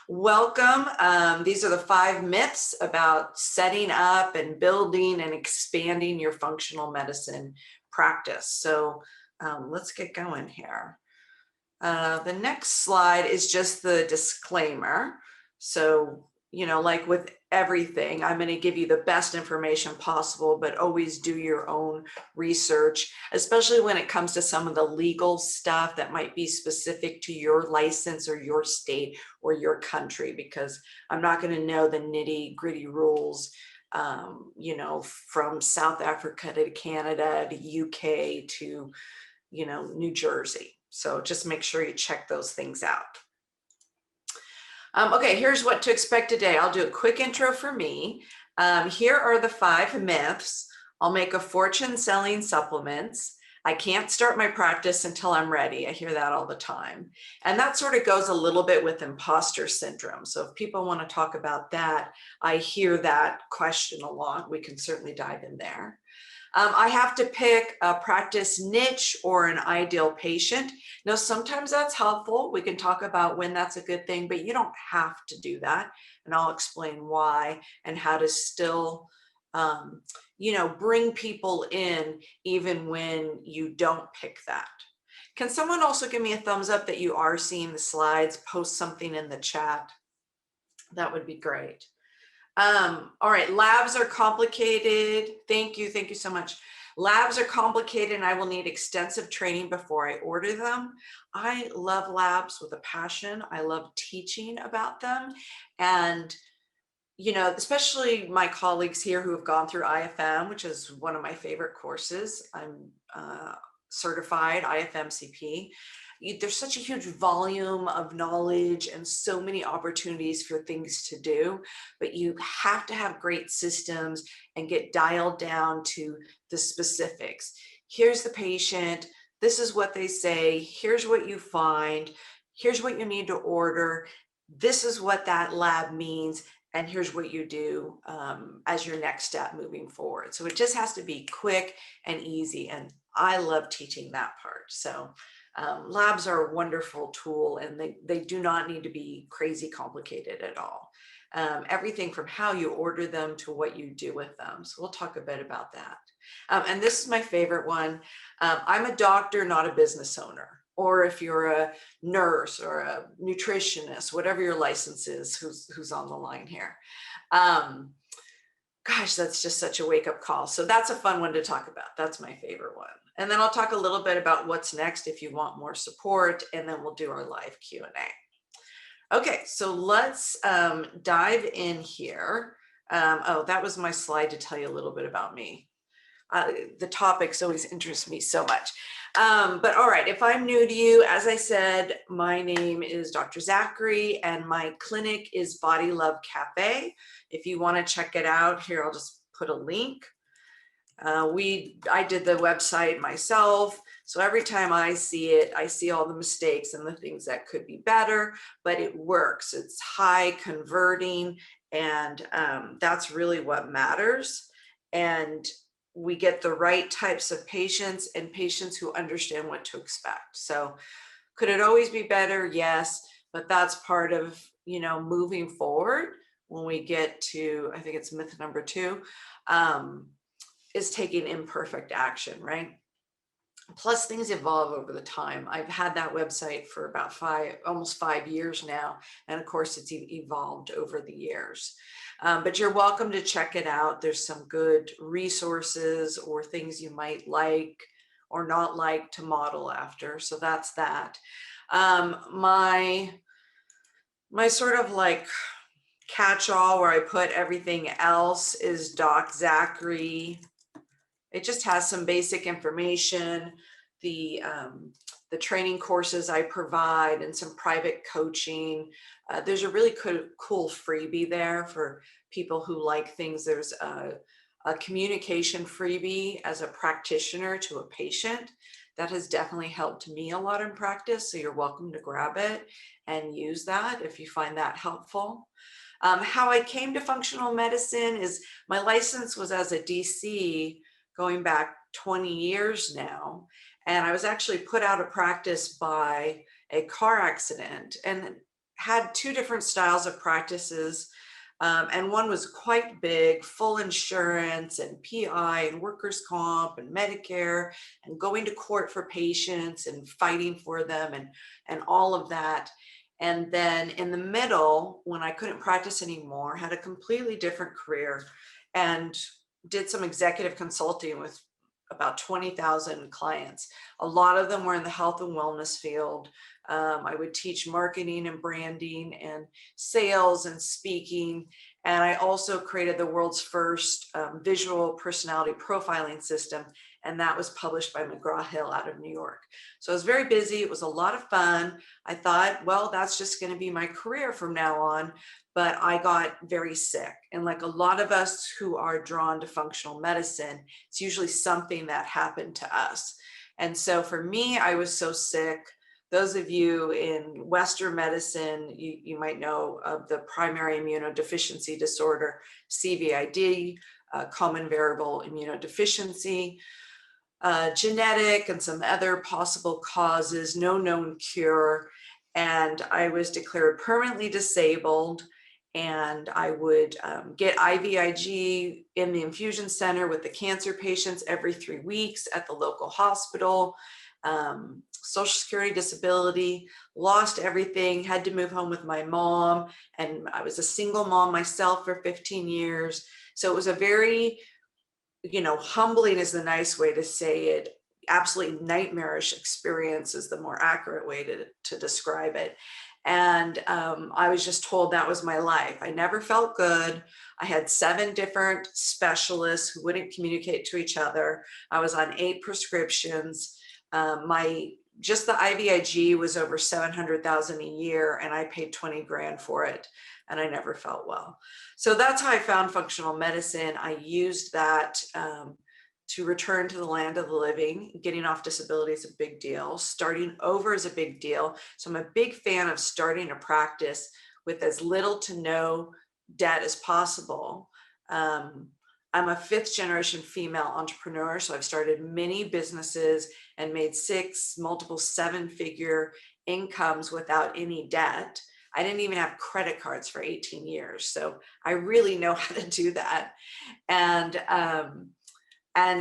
Welcome. These are the 5 myths about setting up and building and expanding your functional medicine practice. So let's get going here. The next slide is just the disclaimer. So, like with everything, I'm going to give you the best information possible, but always do your own research, especially when it comes to some of the legal stuff that might be specific to your license or your state or your country, because I'm not going to know the nitty-gritty rules, from South Africa to Canada to UK to, New Jersey. So just make sure you check those things out. Okay, here's what to expect today. I'll do a quick intro for me. Here are the 5 myths. I'll make a fortune selling supplements. I can't start my practice until I'm ready. I hear that all the time. And that sort of goes a little bit with imposter syndrome. So if people want to talk about that, I hear that question a lot. We can certainly dive in there. I have to pick a practice niche or an ideal patient. Now, sometimes that's helpful. We can talk about when that's a good thing, but you don't have to do that. And I'll explain why and how to still, bring people in even when you don't pick that. Can someone also give me a thumbs up that you are seeing the slides? Post something in the chat. That would be great. All right, labs are complicated. Thank you so much. Labs are complicated and I will need extensive training before I order them. I love labs with a passion. I love teaching about them. And, especially my colleagues here who have gone through IFM, which is one of my favorite courses. I'm certified IFMCP. There's such a huge volume of knowledge and so many opportunities for things to do, but you have to have great systems and get dialed down to the specifics. Here's the patient. This is what they say. Here's what you find. Here's what you need to order. This is what that lab means. And here's what you do as your next step moving forward. So it just has to be quick and easy. And I love teaching that part. So labs are a wonderful tool and they do not need to be crazy complicated at all. Everything from how you order them to what you do with them. So we'll talk a bit about that. And this is my favorite one. I'm a doctor, not a business owner. Or if you're a nurse or a nutritionist, whatever your license is, who's on the line here. Gosh, that's just such a wake-up call. So that's a fun one to talk about. That's my favorite one. And then I'll talk a little bit about what's next if you want more support, and then we'll do our live Q&A. Okay, so let's dive in here. Oh, that was my slide to tell you a little bit about me. The topics always interest me so much. But all right, if I'm new to you, as I said, my name is Dr. Zachary and my clinic is Body Love Cafe. If you want to check it out, here, I'll just put a link. I did the website myself. So every time I see it, I see all the mistakes and the things that could be better, but it works. It's high converting and that's really what matters. And we get the right types of patients and patients who understand what to expect. So could it always be better? Yes, but that's part of, moving forward when we get to, I think it's myth number 2, is taking imperfect action, right? Plus things evolve over the time. I've had that website for about almost 5 years now. And of course it's evolved over the years. But you're welcome to check it out. There's some good resources or things you might like or not like to model after. So that's that. My sort of like catch-all where I put everything else is Doc Zachary. It just has some basic information, the training courses I provide and some private coaching. There's a really cool freebie there for people who like things. There's a communication freebie as a practitioner to a patient. That has definitely helped me a lot in practice. So you're welcome to grab it and use that if you find that helpful. How I came to functional medicine is my license was as a DC going back 20 years now. And I was actually put out of practice by a car accident. And had two different styles of practices. And one was quite big, full insurance and PI and workers' comp and Medicare and going to court for patients and fighting for them and all of that. And then in the middle, when I couldn't practice anymore, had a completely different career and did some executive consulting with about 20,000 clients. A lot of them were in the health and wellness field. I would teach marketing and branding and sales and speaking. And I also created the world's first visual personality profiling system. And that was published by McGraw-Hill out of New York. So I was very busy. It was a lot of fun. I thought, well, that's just going to be my career from now on. But I got very sick. And like a lot of us who are drawn to functional medicine, it's usually something that happened to us. And so for me, I was so sick. Those of you in Western medicine, you might know of the primary immunodeficiency disorder, CVID, common variable immunodeficiency, genetic and some other possible causes, no known cure. And I was declared permanently disabled. And I would get IVIG in the infusion center with the cancer patients every 3 weeks at the local hospital. Social Security disability, lost everything, had to move home with my mom. And I was a single mom myself for 15 years. So it was a very, humbling is the nice way to say it. Absolutely nightmarish experience is the more accurate way to describe it. And I was just told that was my life. I never felt good. I had 7 different specialists who wouldn't communicate to each other. I was on 8 prescriptions. Just the IVIG was over $700,000 a year, and I paid 20 grand for it, and I never felt well. So that's how I found functional medicine. I used that to return to the land of the living. Getting off disability is a big deal. Starting over is a big deal. So I'm a big fan of starting a practice with as little to no debt as possible. I'm a 5th generation female entrepreneur, so I've started many businesses and made 6, multiple 7-figure incomes without any debt. I didn't even have credit cards for 18 years, so I really know how to do that. And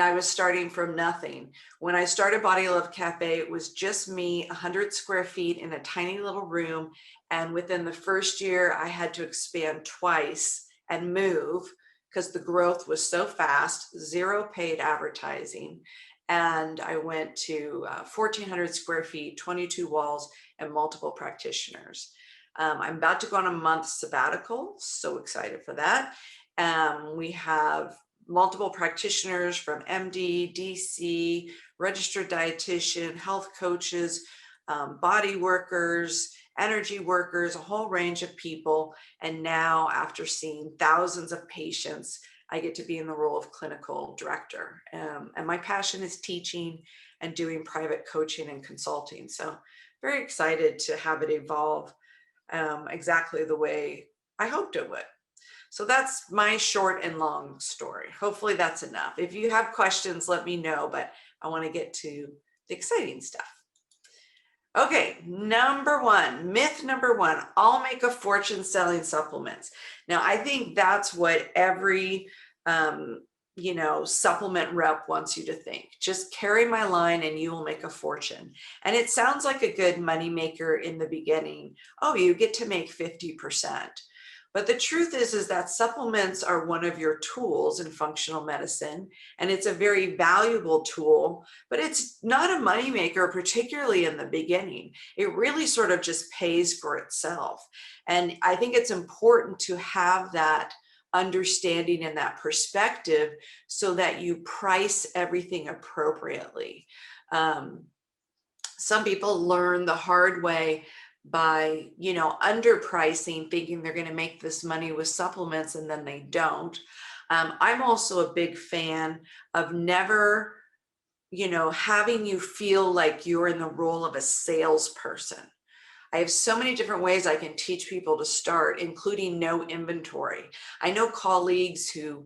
I was starting from nothing. When I started Body Love Cafe, it was just me, 100 square feet in a tiny little room. And within the first year, I had to expand twice and move because the growth was so fast, 0 paid advertising. And I went to 1,400 square feet, 22 walls, and multiple practitioners. I'm about to go on a month sabbatical, so excited for that. We have multiple practitioners from MD, DC, registered dietitian, health coaches, body workers, energy workers, a whole range of people. And now, after seeing thousands of patients, I get to be in the role of clinical director. And my passion is teaching and doing private coaching and consulting. So very excited to have it evolve exactly the way I hoped it would. So that's my short and long story. Hopefully that's enough. If you have questions, let me know, but I want to get to the exciting stuff. Okay, myth number one, I'll make a fortune selling supplements. Now, I think that's what every supplement rep wants you to think. Just carry my line and you will make a fortune. And it sounds like a good moneymaker in the beginning. Oh, you get to make 50%. But the truth is that supplements are one of your tools in functional medicine, and it's a very valuable tool, but it's not a moneymaker, particularly in the beginning. It really sort of just pays for itself. And I think it's important to have that understanding and that perspective so that you price everything appropriately. Some people learn the hard way by, underpricing, thinking they're going to make this money with supplements, and then they don't. I'm also a big fan of never, having you feel like you're in the role of a salesperson. I have so many different ways I can teach people to start, including no inventory. I know colleagues who,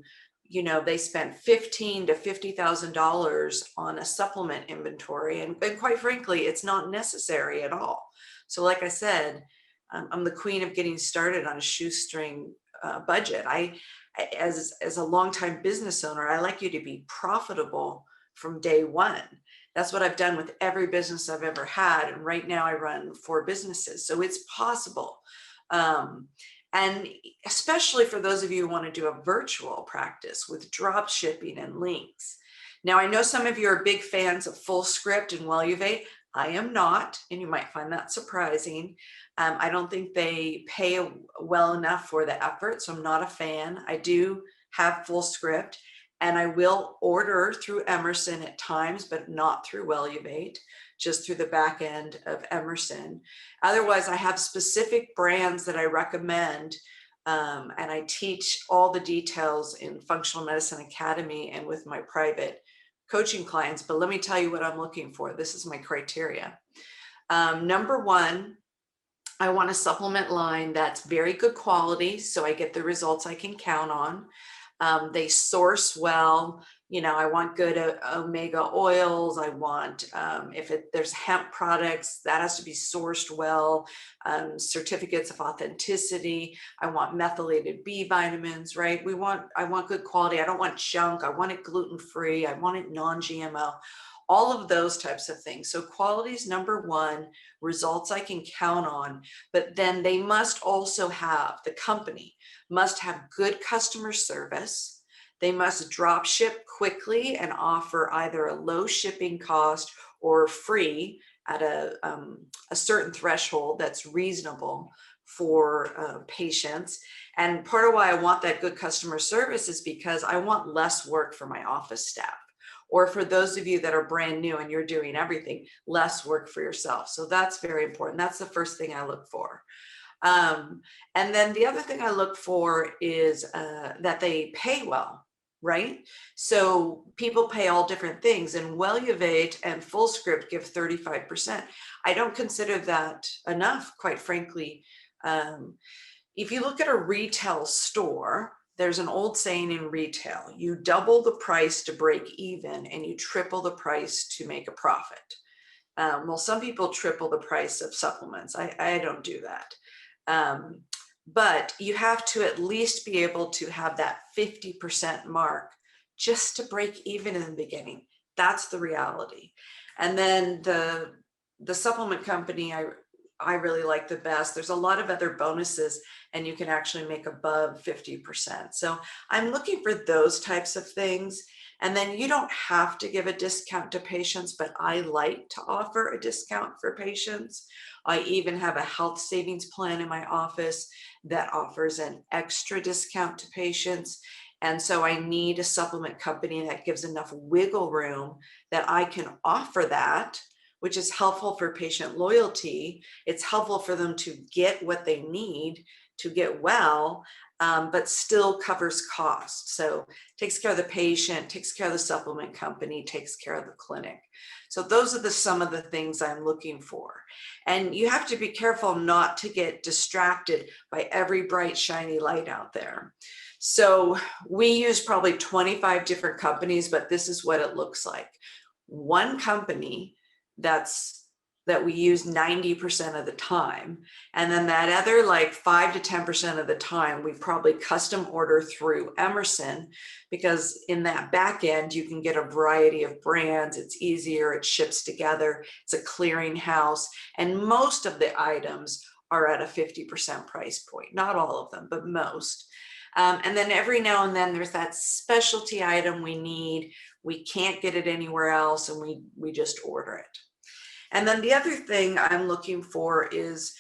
they spent $15,000 to $50,000 on a supplement inventory, and quite frankly, it's not necessary at all. So like I said, I'm the queen of getting started on a shoestring budget. As a longtime business owner, I like you to be profitable from day one. That's what I've done with every business I've ever had. And right now I run 4 businesses. So it's possible. And especially for those of you who want to do a virtual practice with drop shipping and links. Now, I know some of you are big fans of Fullscript and Welluvate. I am not, and you might find that surprising. I don't think they pay well enough for the effort, so I'm not a fan. I do have Fullscript, and I will order through Emerson at times, but not through Welluvate, just through the back end of Emerson. Otherwise, I have specific brands that I recommend, and I teach all the details in Functional Medicine Academy and with my private coaching clients. But let me tell you what I'm looking for. This is my criteria. Number one, I want a supplement line that's very good quality, so I get the results I can count on. They source well. I want good omega oils. I want, if there's hemp products, that has to be sourced well. Certificates of authenticity. I want methylated B vitamins, right? I want good quality. I don't want junk. I want it gluten-free. I want it non-GMO. All of those types of things. So quality is number one, results I can count on, but then they must also have, the company must have good customer service. They must drop ship quickly and offer either a low shipping cost or free at a certain threshold that's reasonable for patients. And part of why I want that good customer service is because I want less work for my office staff. Or for those of you that are brand new and you're doing everything, less work for yourself. So that's very important. That's the first thing I look for. And then the other thing I look for is that they pay well, right? So people pay all different things, and Welluvate and Fullscript give 35%. I don't consider that enough, quite frankly. If you look at a retail store, there's an old saying in retail: you double the price to break even and you triple the price to make a profit. Well, some people triple the price of supplements. I don't do that. But you have to at least be able to have that 50% mark just to break even in the beginning. That's the reality. And then the supplement company I really like the best. There's a lot of other bonuses, and you can actually make above 50%. So I'm looking for those types of things. And then you don't have to give a discount to patients, but I like to offer a discount for patients. I even have a health savings plan in my office that offers an extra discount to patients. And so I need a supplement company that gives enough wiggle room that I can offer that, which is helpful for patient loyalty. It's helpful for them to get what they need to get well, but still covers costs. So takes care of the patient, takes care of the supplement company, takes care of the clinic. So those are some of the things I'm looking for. And you have to be careful not to get distracted by every bright, shiny light out there. So we use probably 25 different companies, but this is what it looks like. One company that we use 90% of the time. And then that other like 5 to 10% of the time, we probably custom order through Emerson, because in that back end, you can get a variety of brands. It's easier, it ships together, it's a clearinghouse. And most of the items are at a 50% price point. Not all of them, but most. And then every now and then there's that specialty item we need. We can't get it anywhere else, and we just order it. And then the other thing I'm looking for is,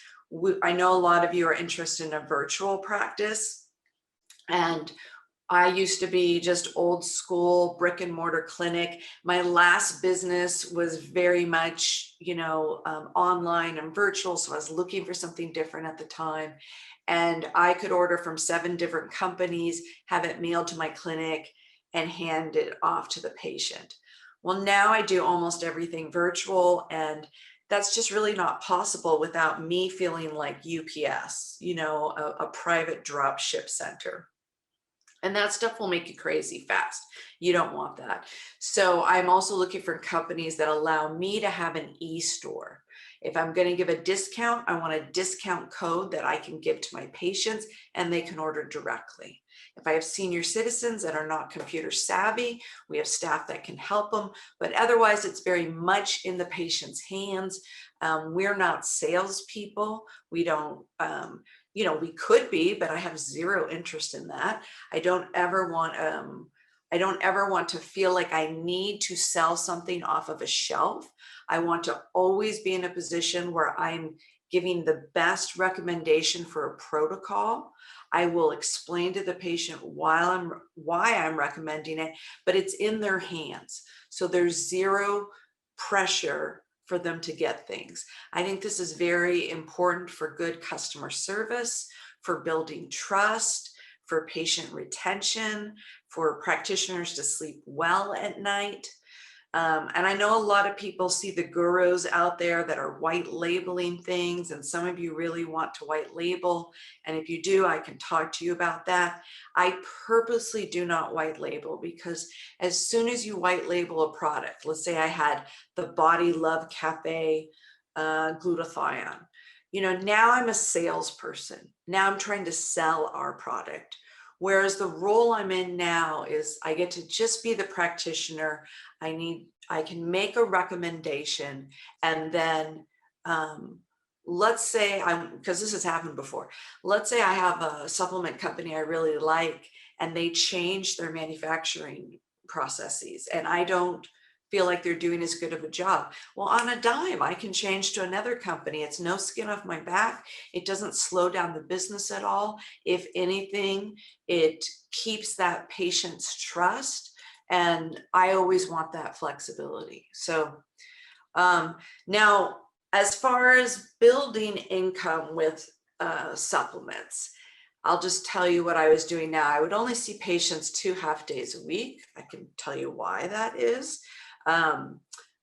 I know a lot of you are interested in a virtual practice, and I used to be just old school brick and mortar clinic. My last business was very much, online and virtual. So I was looking for something different at the time. And I could order from 7 different companies, have it mailed to my clinic, and hand it off to the patient. Well, now I do almost everything virtual, and that's just really not possible without me feeling like UPS, a private drop ship center. And that stuff will make you crazy fast. You don't want that. So I'm also looking for companies that allow me to have an e-store. If I'm going to give a discount, I want a discount code that I can give to my patients and they can order directly. If I have senior citizens that are not computer savvy, we have staff that can help them, but otherwise it's very much in the patient's hands. We're not salespeople. We don't, we could be, but I have zero interest in that. I don't ever want to feel like I need to sell something off of a shelf. I want to always be in a position where I'm giving the best recommendation for a protocol. I will explain to the patient why I'm recommending it, but it's in their hands. So there's zero pressure for them to get things. I think this is very important for good customer service, for building trust, for patient retention, for practitioners to sleep well at night. And I know a lot of people see the gurus out there that are white labeling things, and some of you really want to white label. And if you do, I can talk to you about that. I purposely do not white label, because as soon as you white label a product, let's say I had the Body Love Cafe glutathione, now I'm a salesperson. Now I'm trying to sell our product. Whereas the role I'm in now is I get to just be the practitioner. I can make a recommendation, and then let's say because this has happened before. Let's say I have a supplement company I really like, and they change their manufacturing processes, and I don't feel like they're doing as good of a job. Well, on a dime, I can change to another company. It's no skin off my back. It doesn't slow down the business at all. If anything, it keeps that patient's trust. And I always want that flexibility. So now, as far as building income with supplements, I'll just tell you what I was doing now. I would only see patients 2 half days a week. I can tell you why that is.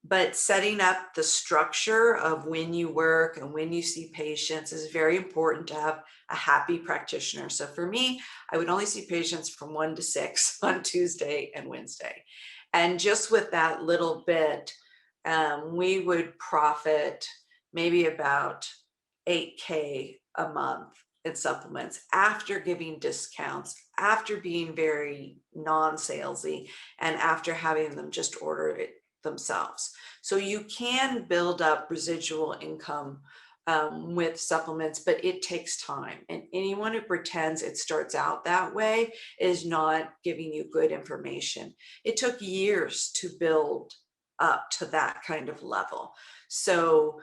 But setting up the structure of when you work and when you see patients is very important to have a happy practitioner. So for me, I would only see patients from 1 to 6 on Tuesday and Wednesday. And just with that little bit, we would profit maybe about $8K a month in supplements after giving discounts, after being very non-salesy, and after having them just order it themselves. So you can build up residual income with supplements, but it takes time. And anyone who pretends it starts out that way is not giving you good information. It took years to build up to that kind of level. So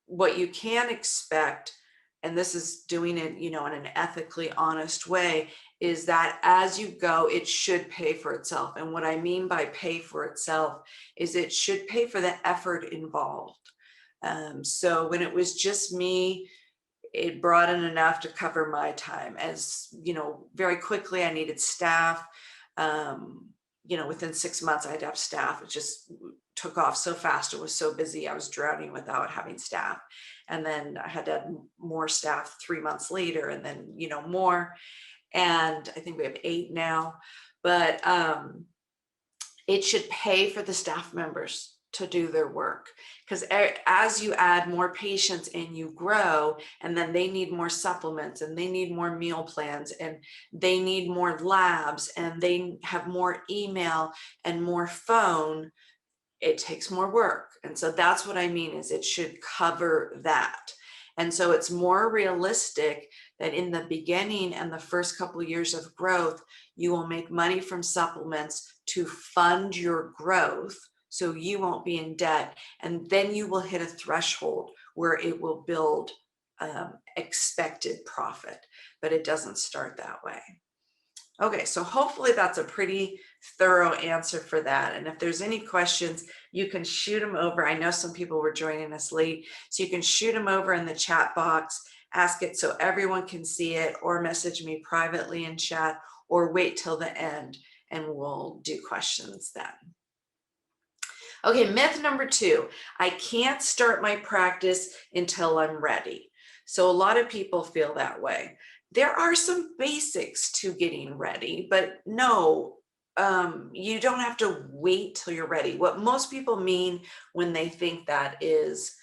what you can expect, and this is doing it, in an ethically honest way, is that as you go, it should pay for itself. And what I mean by pay for itself is it should pay for the effort involved. So when it was just me, it brought in enough to cover my time. As very quickly I needed staff. Within 6 months I'd have staff. It just took off so fast. It was so busy. I was drowning without having staff. And then I had to have more staff 3 months later, and then, more. And I think we have 8 now, but it should pay for the staff members to do their work, because as you add more patients and you grow, and then they need more supplements, and they need more meal plans, and they need more labs, and they have more email and more phone, it takes more work. And so that's what I mean, is it should cover that. And so it's more realistic that in the beginning and the first couple of years of growth, you will make money from supplements to fund your growth, so you won't be in debt. And then you will hit a threshold where it will build expected profit, but it doesn't start that way. Okay, so hopefully that's a pretty thorough answer for that. And if there's any questions, you can shoot them over. I know some people were joining us late, so you can shoot them over in the chat box, ask it so everyone can see it, or message me privately in chat, or wait till the end and we'll do questions then. Okay, myth number 2, I can't start my practice until I'm ready. So a lot of people feel that way. There are some basics to getting ready, but no, you don't have to wait till you're ready. What most people mean when they think that is,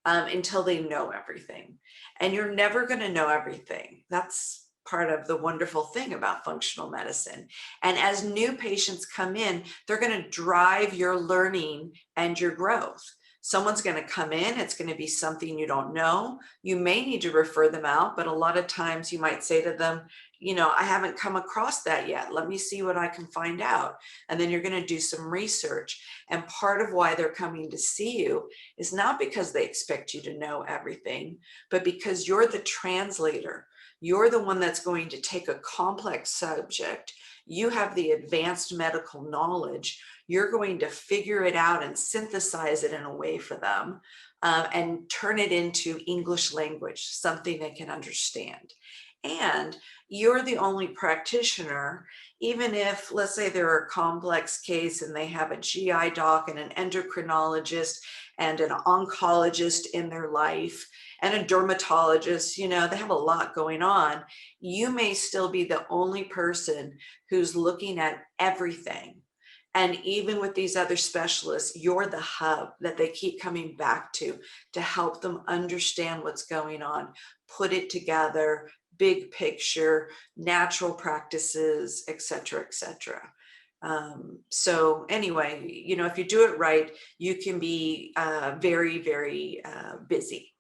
until they know everything. And you're never going to know everything. That's part of the wonderful thing about functional medicine. And as new patients come in, they're going to drive your learning and your growth. Someone's going to come in, it's going to be something you don't know. You may need to refer them out, but a lot of times you might say to them, you know, I haven't come across that yet. Let me see what I can find out. And then you're going to do some research. And part of why they're coming to see you is not because they expect you to know everything, but because you're the translator. You're the one that's going to take a complex subject. You have the advanced medical knowledge. You're going to figure it out and synthesize it in a way for them, and turn it into English language, something they can understand. And you're the only practitioner, even if, let's say, they're a complex case and they have a GI doc and an endocrinologist and an oncologist in their life and a dermatologist, you know, they have a lot going on. You may still be the only person who's looking at everything. And even with these other specialists, you're the hub that they keep coming back to help them understand what's going on, put it together, big picture, natural practices, et cetera, et cetera. So anyway, you know, if you do it right, you can be very, very busy.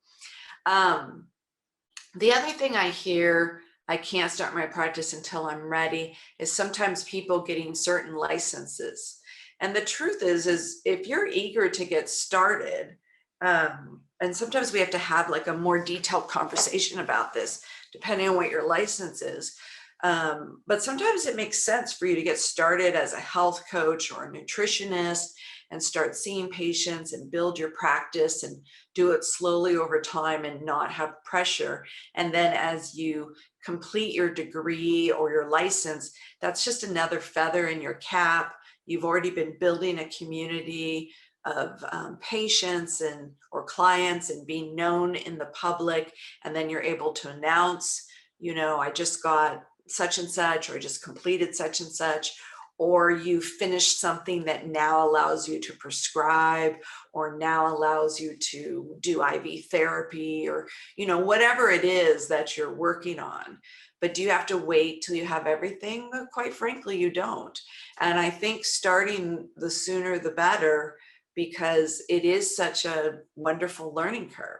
The other thing I hear, I can't start my practice until I'm ready, is sometimes people getting certain licenses. And the truth is if you're eager to get started, and sometimes we have to have like a more detailed conversation about this, depending on what your license is. But sometimes it makes sense for you to get started as a health coach or a nutritionist and start seeing patients and build your practice and do it slowly over time and not have pressure. And then as you complete your degree or your license, that's just another feather in your cap. You've already been building a community of patients and or clients and being known in the public. And then you're able to announce, you know, I just got such and such, or I just completed such and such, or you finished something that now allows you to prescribe, or now allows you to do IV therapy, or, you know, whatever it is that you're working on. But do you have to wait till you have everything? Well, quite frankly, you don't. And I think starting the sooner the better, because it is such a wonderful learning curve.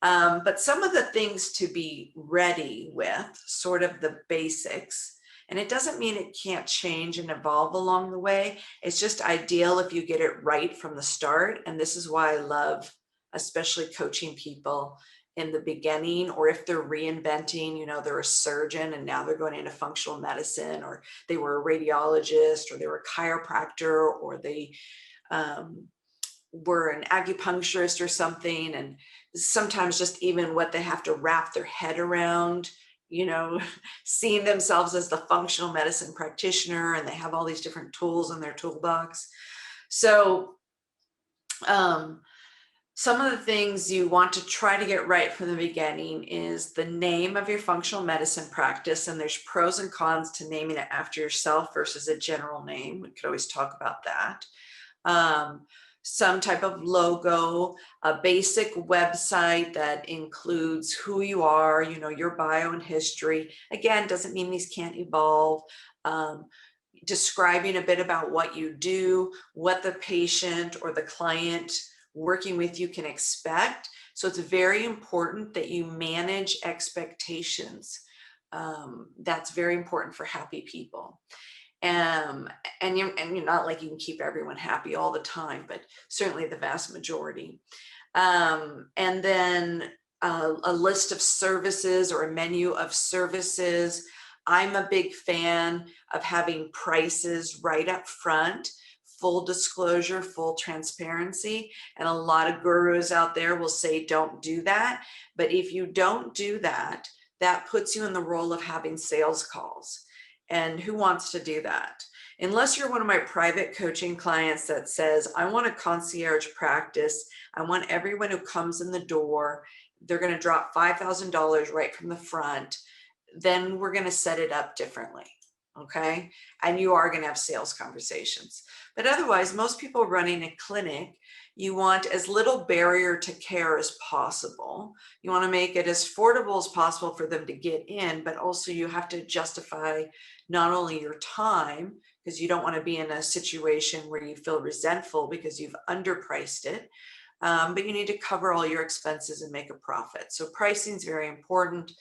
But some of the things to be ready with, sort of the basics, and it doesn't mean it can't change and evolve along the way. It's just ideal if you get it right from the start. And this is why I love, especially coaching people in the beginning, or if they're reinventing, you know, they're a surgeon and now they're going into functional medicine, or they were a radiologist, or they were a chiropractor, or they were an acupuncturist or something. And sometimes just even what they have to wrap their head around, you know, seeing themselves as the functional medicine practitioner, and they have all these different tools in their toolbox. So some of the things you want to try to get right from the beginning is the name of your functional medicine practice. And there's pros and cons to naming it after yourself versus a general name. We could always talk about that. Some type of logo, a basic website that includes who you are, you know, your bio and history. Again, doesn't mean these can't evolve. Describing a bit about what you do, what the patient or the client working with you can expect. So it's very important that you manage expectations. That's very important for happy people. And you're not like you can keep everyone happy all the time, but certainly the vast majority. And then a list of services or a menu of services. I'm a big fan of having prices right up front, full disclosure, full transparency. And a lot of gurus out there will say, don't do that. But if you don't do that, that puts you in the role of having sales calls. And who wants to do that? Unless you're one of my private coaching clients that says, I want a concierge practice. I want everyone who comes in the door, they're going to drop $5,000 right from the front. Then we're going to set it up differently. Okay. And you are going to have sales conversations. But otherwise, most people running a clinic, You want as little barrier to care as possible. You want to make it as affordable as possible for them to get in, but also you have to justify not only your time, because you don't want to be in a situation where you feel resentful because you've underpriced it, but you need to cover all your expenses and make a profit. So pricing is very important.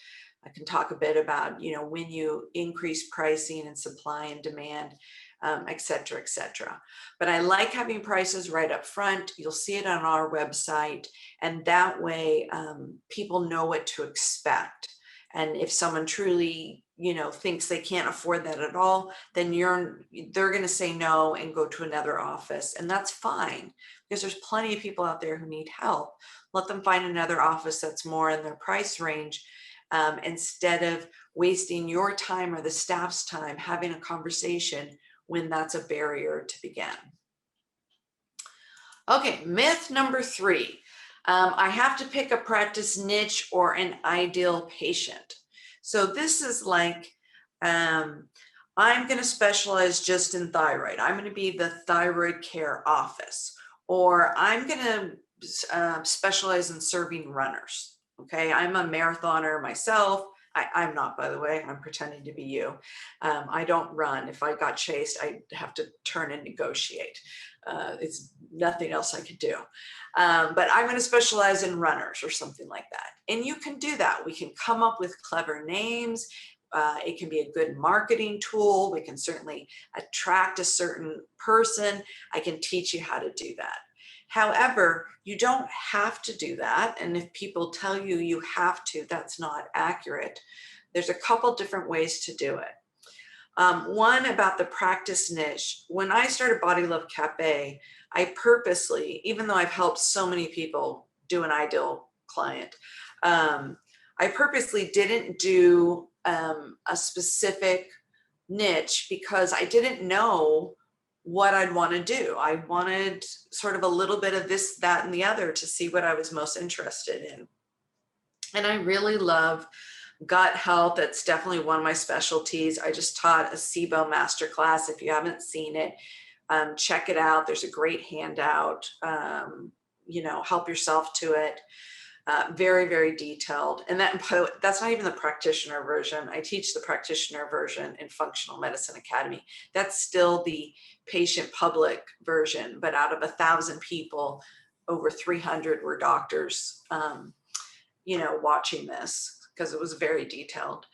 I can talk a bit about, when you increase pricing and supply and demand, et cetera, et cetera. But I like having prices right up front. You'll see it on our website, and that way people know what to expect. And if someone truly, thinks they can't afford that at all, then they're going to say no and go to another office, and that's fine, because there's plenty of people out there who need help. Let them find another office that's more in their price range, instead of wasting your time or the staff's time having a conversation when that's a barrier to begin. Okay, myth number 3. I have to pick a practice niche or an ideal patient. So this is like, I'm going to specialize just in thyroid. I'm going to be the thyroid care office, or I'm going to specialize in serving runners. Okay, I'm a marathoner myself. I'm not, by the way, I'm pretending to be you. I don't run. If I got chased, I'd have to turn and negotiate. It's nothing else I could do. But I'm going to specialize in runners or something like that. And you can do that. We can come up with clever names. It can be a good marketing tool. We can certainly attract a certain person. I can teach you how to do that. However, you don't have to do that. And if people tell you you have to, that's not accurate. There's a couple different ways to do it. One about the practice niche. When I started Body Love Cafe, I purposely, even though I've helped so many people do an ideal client, I purposely didn't do a specific niche because I didn't know what I'd want to do. I wanted sort of a little bit of this, that, and the other to see what I was most interested in. And I really love gut health. That's definitely one of my specialties. I just taught a SIBO masterclass. If you haven't seen it, check it out. There's a great handout. Help yourself to it. Very, very detailed. And that's not even the practitioner version. I teach the practitioner version in Functional Medicine Academy. That's still the patient public version, but out of 1,000 people, over 300 were doctors, watching this, because it was very detailed.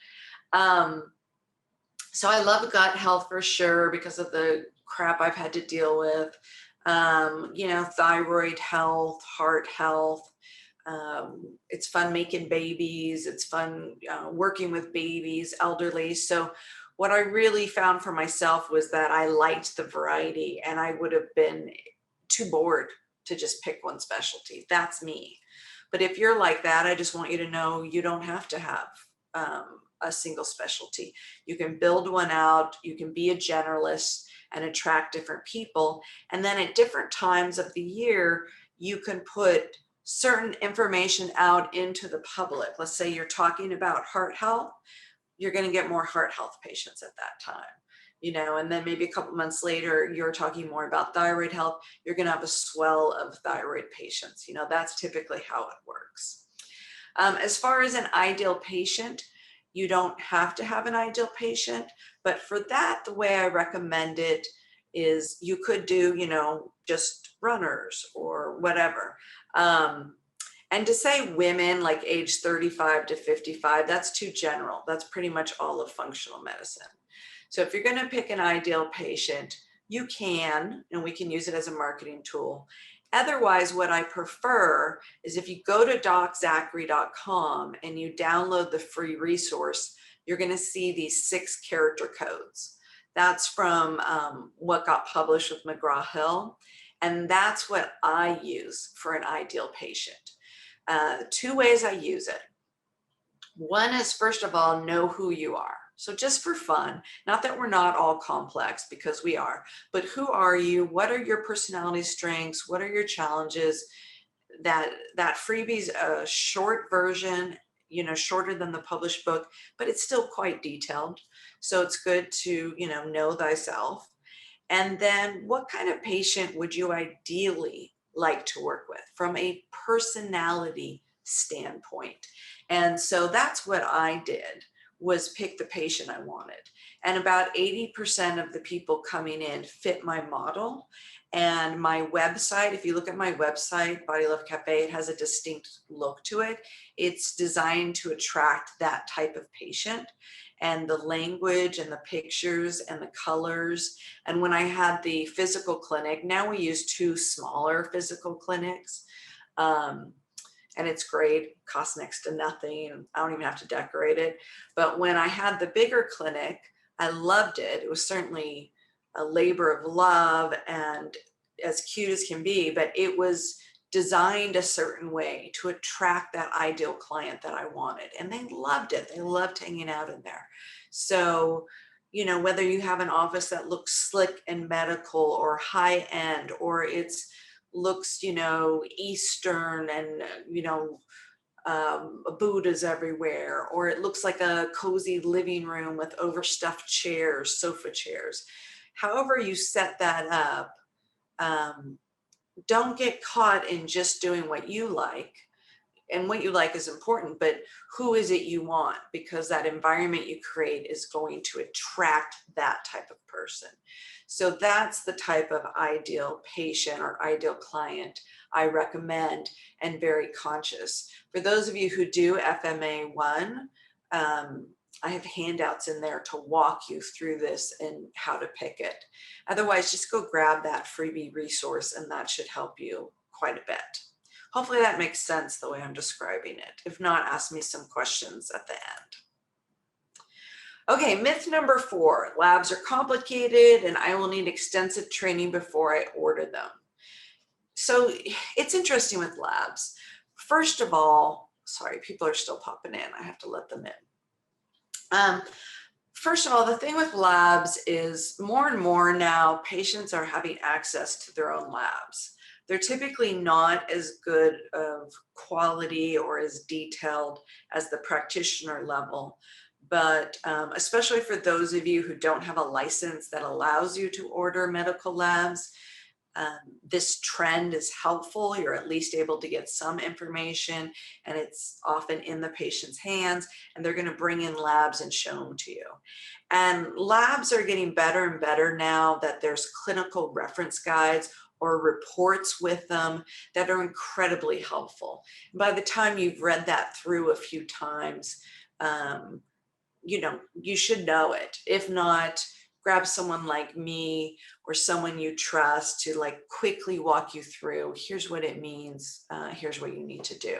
So I love gut health for sure because of the crap I've had to deal with, thyroid health, heart health. It's fun making babies. It's fun working with babies, elderly. So what I really found for myself was that I liked the variety, and I would have been too bored to just pick one specialty. That's me. But if you're like that, I just want you to know you don't have to have a single specialty. You can build one out. You can be a generalist and attract different people. And then at different times of the year, you can put certain information out into the public. Let's say you're talking about heart health, you're going to get more heart health patients at that time, and then maybe a couple months later, you're talking more about thyroid health, you're going to have a swell of thyroid patients. That's typically how it works. As far as an ideal patient, you don't have to have an ideal patient, but for that, the way I recommend it is you could do, just runners or whatever. And to say women like age 35 to 55, that's too general. That's pretty much all of functional medicine. So if you're going to pick an ideal patient, you can, and we can use it as a marketing tool. Otherwise, what I prefer is if you go to DocZachary.com and you download the free resource, you're going to see these 6 character codes. That's from what got published with McGraw-Hill. And that's what I use for an ideal patient. 2 ways I use it. One is, first of all, know who you are. So just for fun, not that we're not all complex, because we are, but who are you? What are your personality strengths? What are your challenges? That freebie's a short version, shorter than the published book, but it's still quite detailed. So it's good to, know thyself. And then what kind of patient would you ideally like to work with from a personality standpoint. And so that's what I did, was pick the patient I wanted. And about 80% of the people coming in fit my model. And my website, if you look at my website, Body Love Cafe, it has a distinct look to it. It's designed to attract that type of patient, and the language and the pictures and the colors. And when I had the physical clinic, now we use 2 smaller physical clinics. And it's great, costs next to nothing. I don't even have to decorate it. But when I had the bigger clinic, I loved it. It was certainly a labor of love and as cute as can be, but it was designed a certain way to attract that ideal client that I wanted. And they loved it. They loved hanging out in there. So, you know, whether you have an office that looks slick and medical or high end, or it's looks, you know, Eastern and, you know, Buddhas everywhere, or it looks like a cozy living room with overstuffed chairs, sofa chairs. However you set that up, don't get caught in just doing what you like. And what you like is important, but who is it you want? Because that environment you create is going to attract that type of person. So that's the type of ideal patient or ideal client I recommend, and very conscious. For those of you who do FMA 1, I have handouts in there to walk you through this and how to pick it. Otherwise, just go grab that freebie resource and that should help you quite a bit. Hopefully that makes sense the way I'm describing it. If not, ask me some questions at the end. Okay, myth number 4, labs are complicated and I will need extensive training before I order them. So it's interesting with labs. First of all, sorry, people are still popping in. I have to let them in. First of all, the thing with labs is more and more now patients are having access to their own labs. They're typically not as good of quality or as detailed as the practitioner level, but especially for those of you who don't have a license that allows you to order medical labs, this trend is helpful. You're at least able to get some information, and it's often in the patient's hands, and they're going to bring in labs and show them to you. And labs are getting better and better now that there's clinical reference guides or reports with them that are incredibly helpful. By the time you've read that through a few times, you know, you should know it. If not, grab someone like me or someone you trust to like quickly walk you through, here's what it means, here's what you need to do.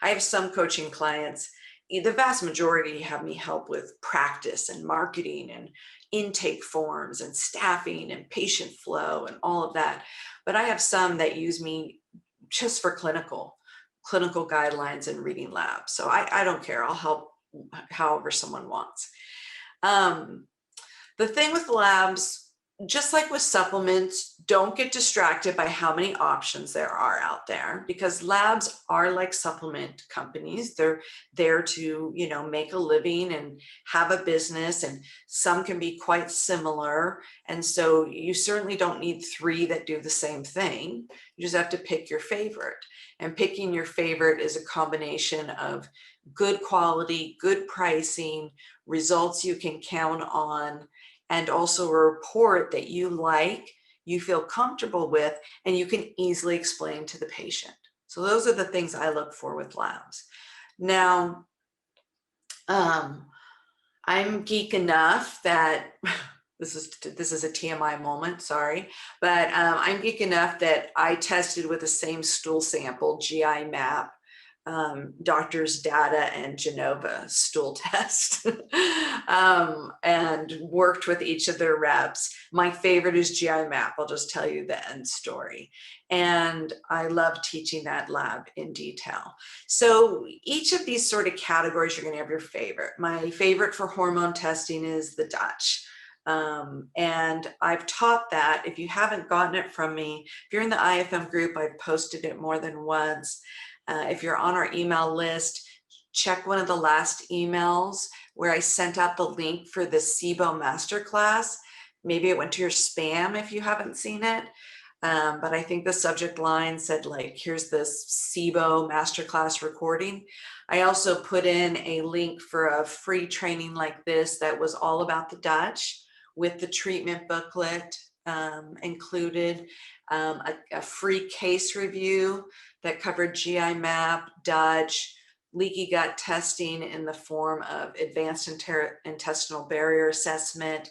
I have some coaching clients, the vast majority have me help with practice and marketing and intake forms and staffing and patient flow and all of that. But I have some that use me just for clinical guidelines and reading labs. So I don't care, I'll help however someone wants. The thing with labs, just like with supplements, don't get distracted by how many options there are out there, because labs are like supplement companies. They're there to, you know, make a living and have a business, and some can be quite similar. And so you certainly don't need 3 that do the same thing. You just have to pick your favorite. And picking your favorite is a combination of good quality, good pricing, results you can count on, and also a report that you like, you feel comfortable with, and you can easily explain to the patient. So those are the things I look for with labs. Now, I'm geek enough that this is a TMI moment, sorry, but I'm geek enough that I tested with the same stool sample, GI map, Doctors Data and Genova stool test, and worked with each of their reps. My favorite is GI map. I'll just tell you the end story. And I love teaching that lab in detail. So each of these sort of categories, you're going to have your favorite. My favorite for hormone testing is the Dutch. And I've taught that. If you haven't gotten it from me, if you're in the IFM group, I've posted it more than once. If you're on our email list, check one of the last emails where I sent out the link for the SIBO masterclass. Maybe it went to your spam if you haven't seen it. But I think the subject line said like, here's this SIBO masterclass recording. I also put in a link for a free training like this that was all about the with the treatment booklet included, a free case review that covered GI map, Dutch, leaky gut testing in the form of advanced intestinal barrier assessment,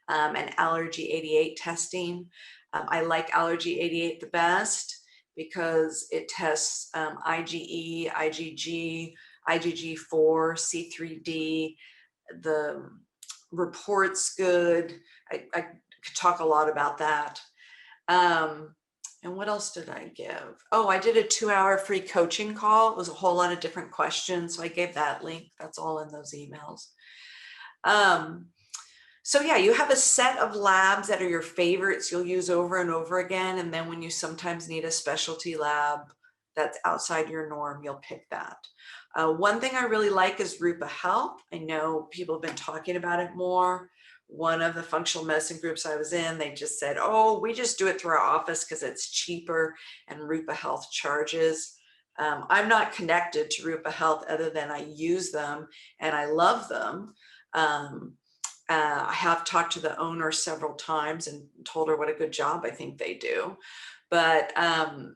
and allergy 88 testing. I like allergy 88 the best because it tests IgE, IgG, IgG4, C3D. The report's good. I could talk a lot about that. And what else did I give? Oh, I did a 2-hour free coaching call. It was a whole lot of different questions. So I gave that link. That's all in those emails. So yeah, you have a set of labs that are your favorites you'll use over and over again. And then when you sometimes need a specialty lab that's outside your norm, you'll pick that. One thing I really like is Rupa Health. I know people have been talking about it more. One of the functional medicine groups I was in, they just said, oh, we just do it through our office because it's cheaper and Rupa Health charges. I'm not connected to Rupa Health other than I use them and I love them. I have talked to the owner several times and told her what a good job I think they do. But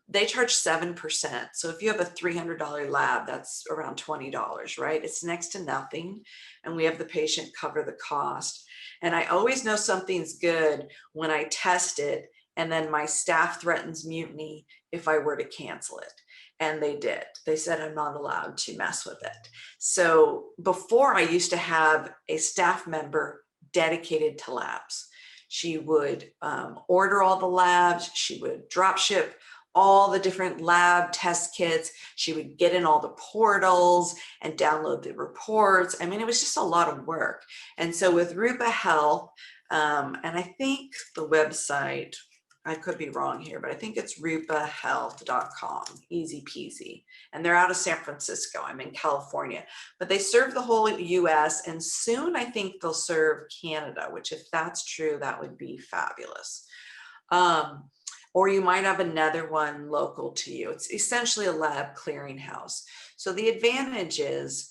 they charge 7%. So if you have a $300 lab, that's around $20, right? It's next to nothing. And we have the patient cover the cost. And I always know something's good when I test it and then my staff threatens mutiny if I were to cancel it. And they did. They said I'm not allowed to mess with it. So before, I used to have a staff member dedicated to labs. She would order all the labs. She would drop ship all the different lab test kits. She would get in all the portals and download the reports. I mean, it was just a lot of work. And so with Rupa Health, and I think the website, I could be wrong here, but I think it's rupahealth.com, easy peasy. And they're out of San Francisco. I'm in California, but they serve the whole US, and soon I think they'll serve Canada, which if that's true, that would be fabulous. Or you might have another one local to you. It's essentially a lab clearinghouse. So the advantage is,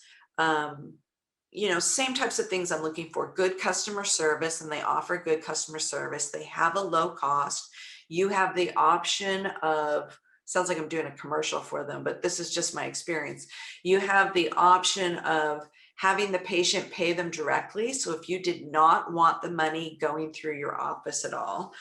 you know, same types of things I'm looking for: good customer service, and they offer good customer service. They have a low cost. You have the option of, sounds like I'm doing a commercial for them, but this is just my experience. You have the option of having the patient pay them directly. So if you did not want the money going through your office at all,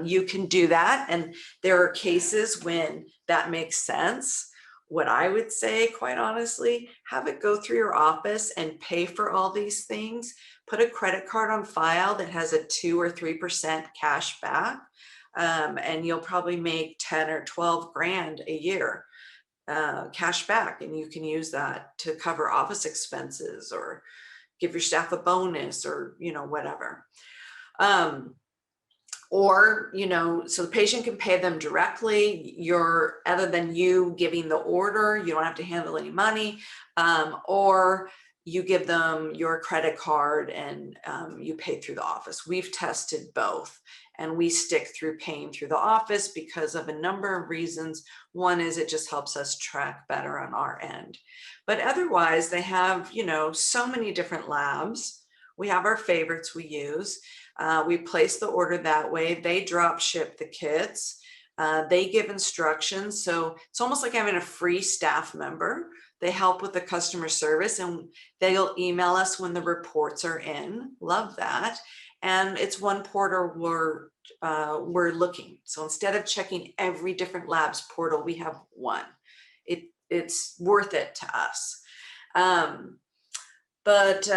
you can do that. And there are cases when that makes sense. What I would say, quite honestly, have it go through your office and pay for all these things. Put a credit card on file that has a 2 or 3% cash back, and you'll probably make 10 or 12 grand a year cash back, and you can use that to cover office expenses or give your staff a bonus or, you know, whatever. Or, you know, so the patient can pay them directly. You're, other than you giving the order, you don't have to handle any money, or you give them your credit card and you pay through the office. We've tested both, and we stick through paying through the office because of a number of reasons. One is it just helps us track better on our end. But otherwise, they have, you know, so many different labs. We have our favorites we use. We place the order that way. They drop ship the kits. They give instructions. So it's almost like having a free staff member. They help with the customer service, and they'll email us when the reports are in. Love that. And it's one portal we're looking. So instead of checking every different lab's portal, we have one. It's worth it to us. But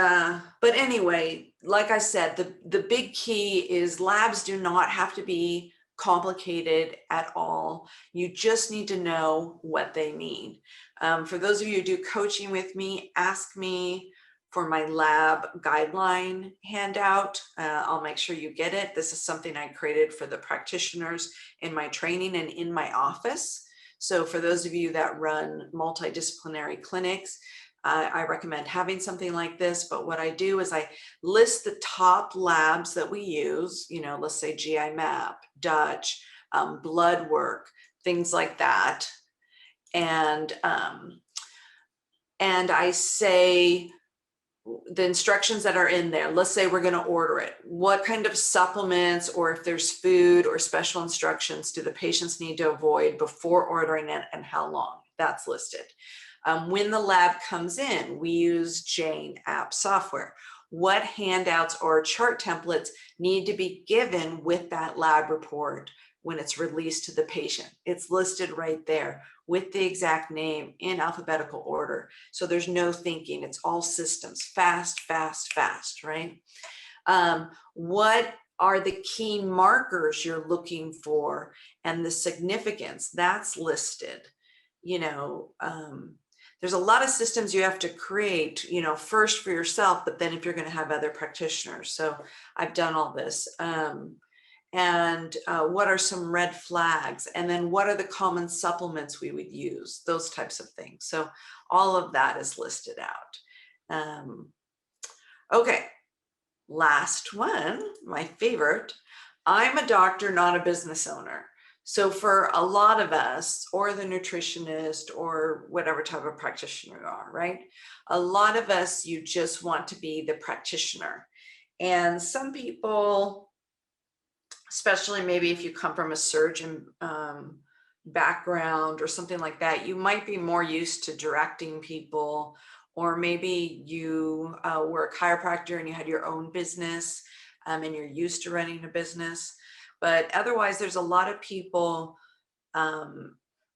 anyway, like I said, the big key is labs do not have to be complicated at all. You just need to know what they need. For those of you who do coaching with me, ask me for my lab guideline handout. I'll make sure you get it. This is something I created for the practitioners in my training and in my office. So for those of you that run multidisciplinary clinics, I recommend having something like this. But what I do is I list the top labs that we use, you know, let's say GI Map, Dutch, blood work, things like that. And I say the instructions that are in there, let's say we're going to order it. What kind of supplements, or if there's food or special instructions, do the patients need to avoid before ordering it, and how long? That's listed. When the lab comes in, we use Jane app software. What handouts or chart templates need to be given with that lab report when it's released to the patient? It's listed right there with the exact name in alphabetical order. So there's no thinking, it's all systems, fast, fast, fast, right? What are the key markers you're looking for and the significance? That's listed. You know, there's a lot of systems you have to create, you know, first for yourself, but then if you're going to have other practitioners. So I've done all this. And what are some red flags? And then what are the common supplements we would use? Those types of things. So all of that is listed out. Okay, last one, my favorite. I'm a doctor, not a business owner. So for a lot of us, or the nutritionist, or whatever type of practitioner you are, right? A lot of us, you just want to be the practitioner. And some people, especially maybe if you come from a surgeon background or something like that, you might be more used to directing people, or maybe you were a chiropractor and you had your own business and you're used to running a business. But otherwise, there's a lot of people,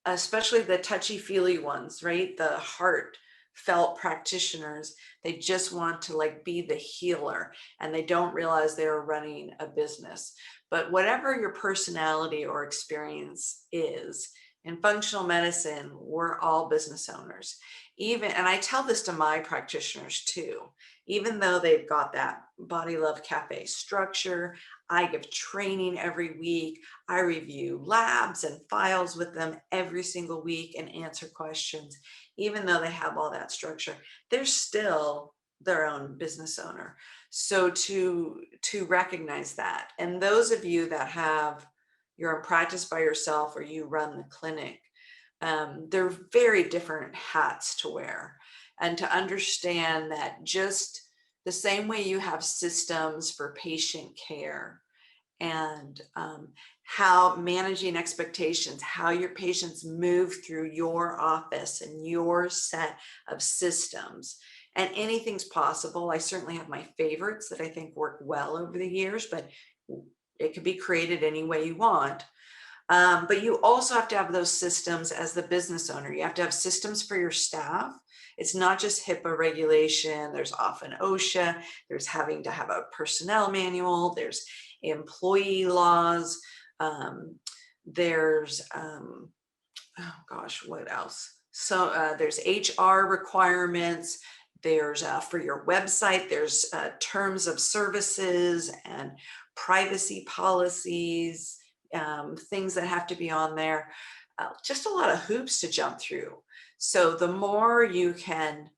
especially the touchy-feely ones, right? The heartfelt practitioners, they just want to like be the healer, and they don't realize they're running a business. But whatever your personality or experience is, in functional medicine, we're all business owners. Even, and I tell this to my practitioners too, even though they've got that Body Love Cafe structure, I give training every week. I review labs and files with them every single week and answer questions. Even though they have all that structure, they're still their own business owner. So to recognize that, and those of you that you're in practice by yourself or you run the clinic, they're very different hats to wear. And to understand that just the same way you have systems for patient care and how managing expectations, how your patients move through your office and your set of systems, and anything's possible. I certainly have my favorites that I think work well over the years, but it could be created any way you want. But you also have to have those systems as the business owner. You have to have systems for your staff. It's not just HIPAA regulation. There's often OSHA. There's having to have a personnel manual. There's employee laws. There's, oh gosh, what else? So there's HR requirements. There's for your website, there's terms of services and privacy policies, things that have to be on there, just a lot of hoops to jump through. So the more you can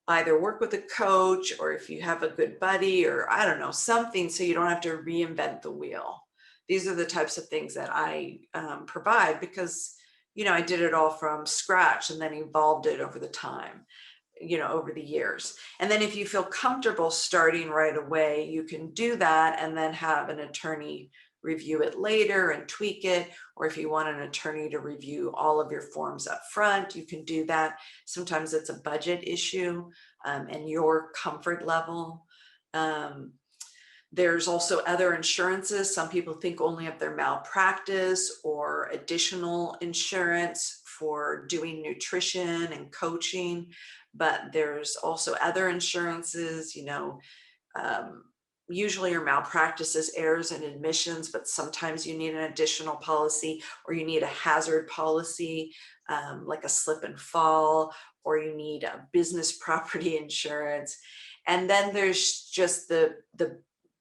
either work with a coach, or if you have a good buddy, or I don't know, something, so you don't have to reinvent the wheel. These are the types of things that I provide, because, you know, I did it all from scratch and then evolved it over the time, you know, over the years. And then if you feel comfortable starting right away, you can do that and then have an attorney review it later and tweak it. Or if you want an attorney to review all of your forms up front, you can do that. Sometimes it's a budget issue and your comfort level. There's also other insurances. Some people think only of their malpractice or additional insurance for doing nutrition and coaching, but there's also other insurances, you know, usually your malpractice is errors and admissions, but sometimes you need an additional policy, or you need a hazard policy, like a slip and fall, or you need a business property insurance. And then there's just the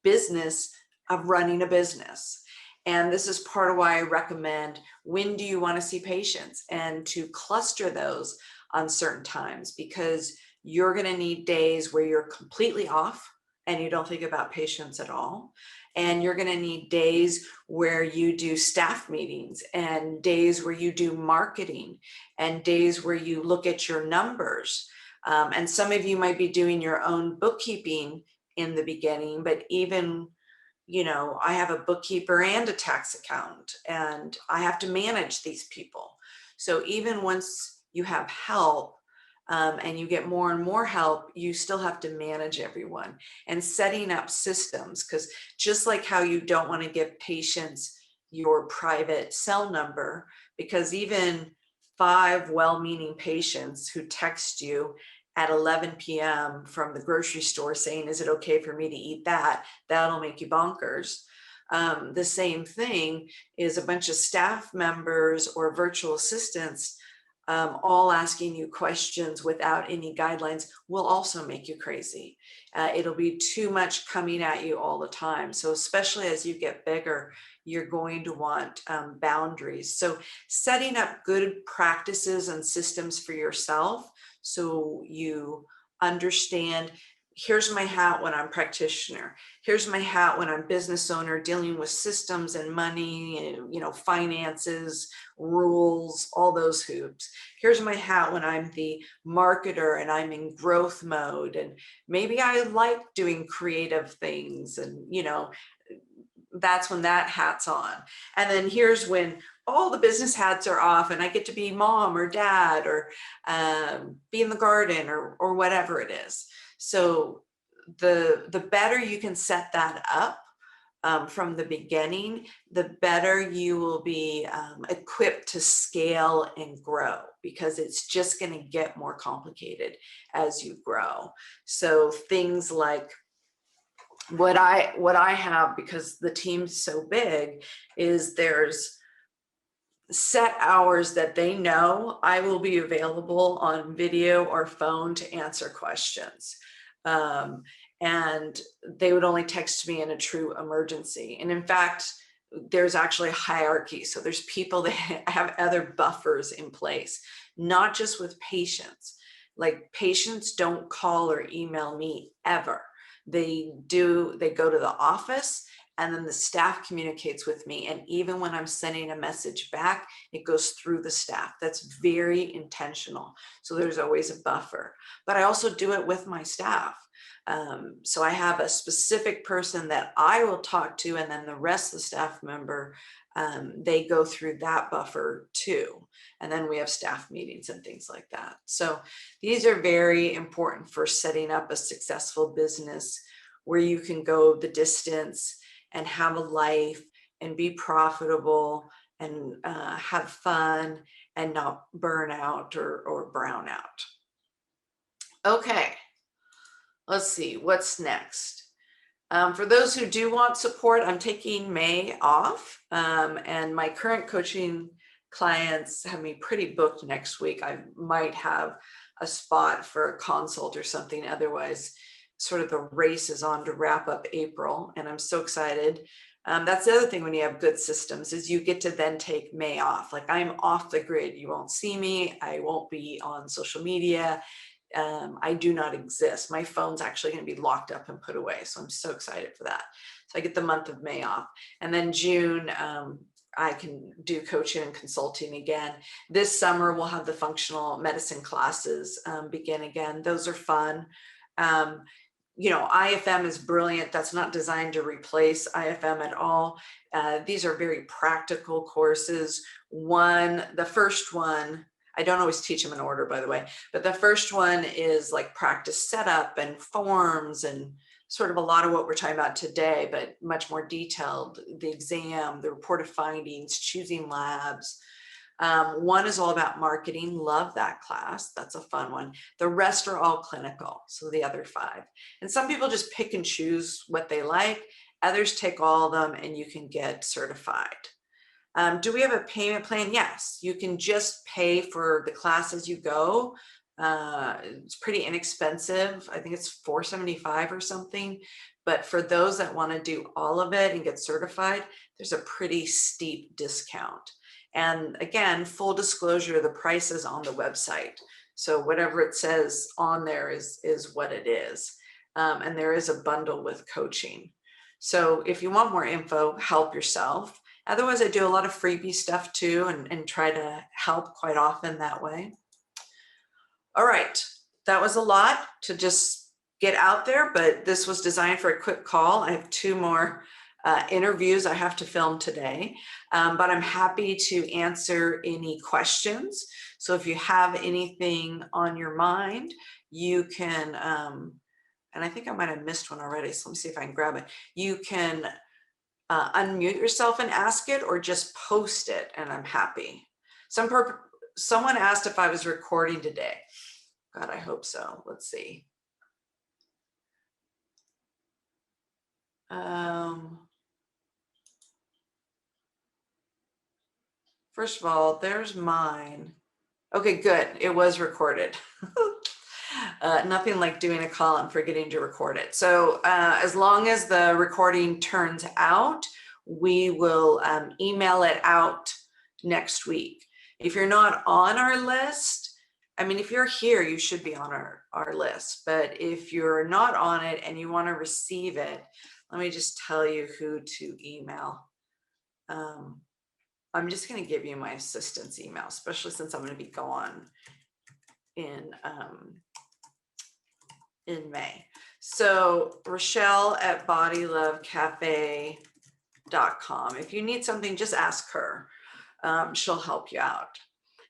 business of running a business. And this is part of why I recommend, when do you want to see patients, and to cluster those on certain times, because you're going to need days where you're completely off and you don't think about patients at all. And you're going to need days where you do staff meetings, and days where you do marketing, and days where you look at your numbers. And some of you might be doing your own bookkeeping in the beginning, but even, I have a bookkeeper and a tax accountant, and I have to manage these people. So even once you have help, and you get more and more help, you still have to manage everyone and setting up systems. Because just like how you don't want to give patients your private cell number, because even 5 well-meaning patients who text you at 11 p.m. from the grocery store saying, is it okay for me to eat that? That'll make you bonkers. The same thing is a bunch of staff members or virtual assistants all asking you questions without any guidelines will also make you crazy. It'll be too much coming at you all the time. So especially as you get bigger, you're going to want boundaries. So setting up good practices and systems for yourself, so you understand, here's my hat when I'm practitioner. Here's my hat when I'm business owner, dealing with systems and money, and, finances, rules, all those hoops. Here's my hat when I'm the marketer and I'm in growth mode. And maybe I like doing creative things, and, that's when that hat's on. And then here's when all the business hats are off and I get to be mom or dad, or be in the garden, or whatever it is. So the better you can set that up from the beginning, the better you will be equipped to scale and grow, because it's just going to get more complicated as you grow. So things like what I have, because the team's so big, is there's set hours that they know I will be available on video or phone to answer questions. And they would only text me in a true emergency. And in fact, there's actually a hierarchy. So there's people that have other buffers in place, not just with patients. Like, patients don't call or email me ever. They go to the office, and then the staff communicates with me. And even when I'm sending a message back, it goes through the staff. That's very intentional. So there's always a buffer. But I also do it with my staff. So I have a specific person that I will talk to, and then the rest of the staff member, they go through that buffer too. And then we have staff meetings and things like that. So these are very important for setting up a successful business where you can go the distance and have a life and be profitable and have fun and not burn out or brown out. Okay, let's see, what's next? For those who do want support, I'm taking May off, and my current coaching clients have me pretty booked next week. I might have a spot for a consult or something. Otherwise, sort of the race is on to wrap up April, and I'm so excited. That's the other thing when you have good systems, is you get to then take May off. Like, I'm off the grid. You won't see me. I won't be on social media. I do not exist. My phone's actually going to be locked up and put away. So I'm so excited for that. So I get the month of May off. And then June, I can do coaching and consulting again. This summer, we'll have the functional medicine classes begin again. Those are fun. IFM is brilliant. That's not designed to replace IFM at all. These are very practical courses. The first one, I don't always teach them in order, by the way, but the first one is like practice setup and forms and sort of a lot of what we're talking about today, but much more detailed. The exam, the report of findings, choosing labs. One is all about marketing. Love that class. That's a fun one. The rest are all clinical. So the other 5. And some people just pick and choose what they like. Others take all of them, and you can get certified. Do we have a payment plan? Yes, you can just pay for the class as you go. It's pretty inexpensive. I think it's $475 or something. But for those that want to do all of it and get certified, there's a pretty steep discount. And again, full disclosure, the price is on the website. So whatever it says on there is what it is. And there is a bundle with coaching. So if you want more info, help yourself. Otherwise, I do a lot of freebie stuff too, and try to help quite often that way. All right, that was a lot to just get out there, but this was designed for a quick call. I have 2 more interviews I have to film today, but I'm happy to answer any questions. So if you have anything on your mind, you can, and I think I might have missed one already, so let me see if I can grab it. You can unmute yourself and ask it, or just post it, and I'm happy. Someone asked if I was recording today. God, I hope so. Let's see. First of all, there's mine. Okay, good. It was recorded. Nothing like doing a call and forgetting to record it. So as long as the recording turns out, we will email it out next week. If you're not on our list, I mean, if you're here, you should be on our list. But if you're not on it and you want to receive it, let me just tell you who to email. I'm just going to give you my assistant's email, especially since I'm going to be gone in May. So Rochelle at bodylovecafe.com. If you need something, just ask her. She'll help you out.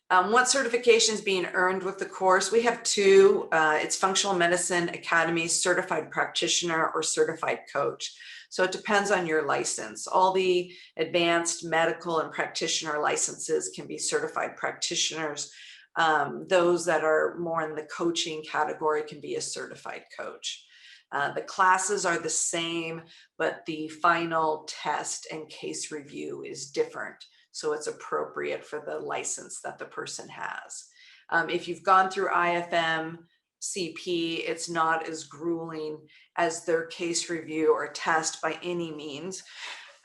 What certifications being earned with the course? We have 2. It's Functional Medicine Academy Certified Practitioner or Certified Coach. So it depends on your license. All the advanced medical and practitioner licenses can be certified practitioners. Those that are more in the coaching category can be a certified coach. The classes are the same, but the final test and case review is different. So it's appropriate for the license that the person has. If you've gone through IFM CP, it's not as grueling as their case review or test by any means,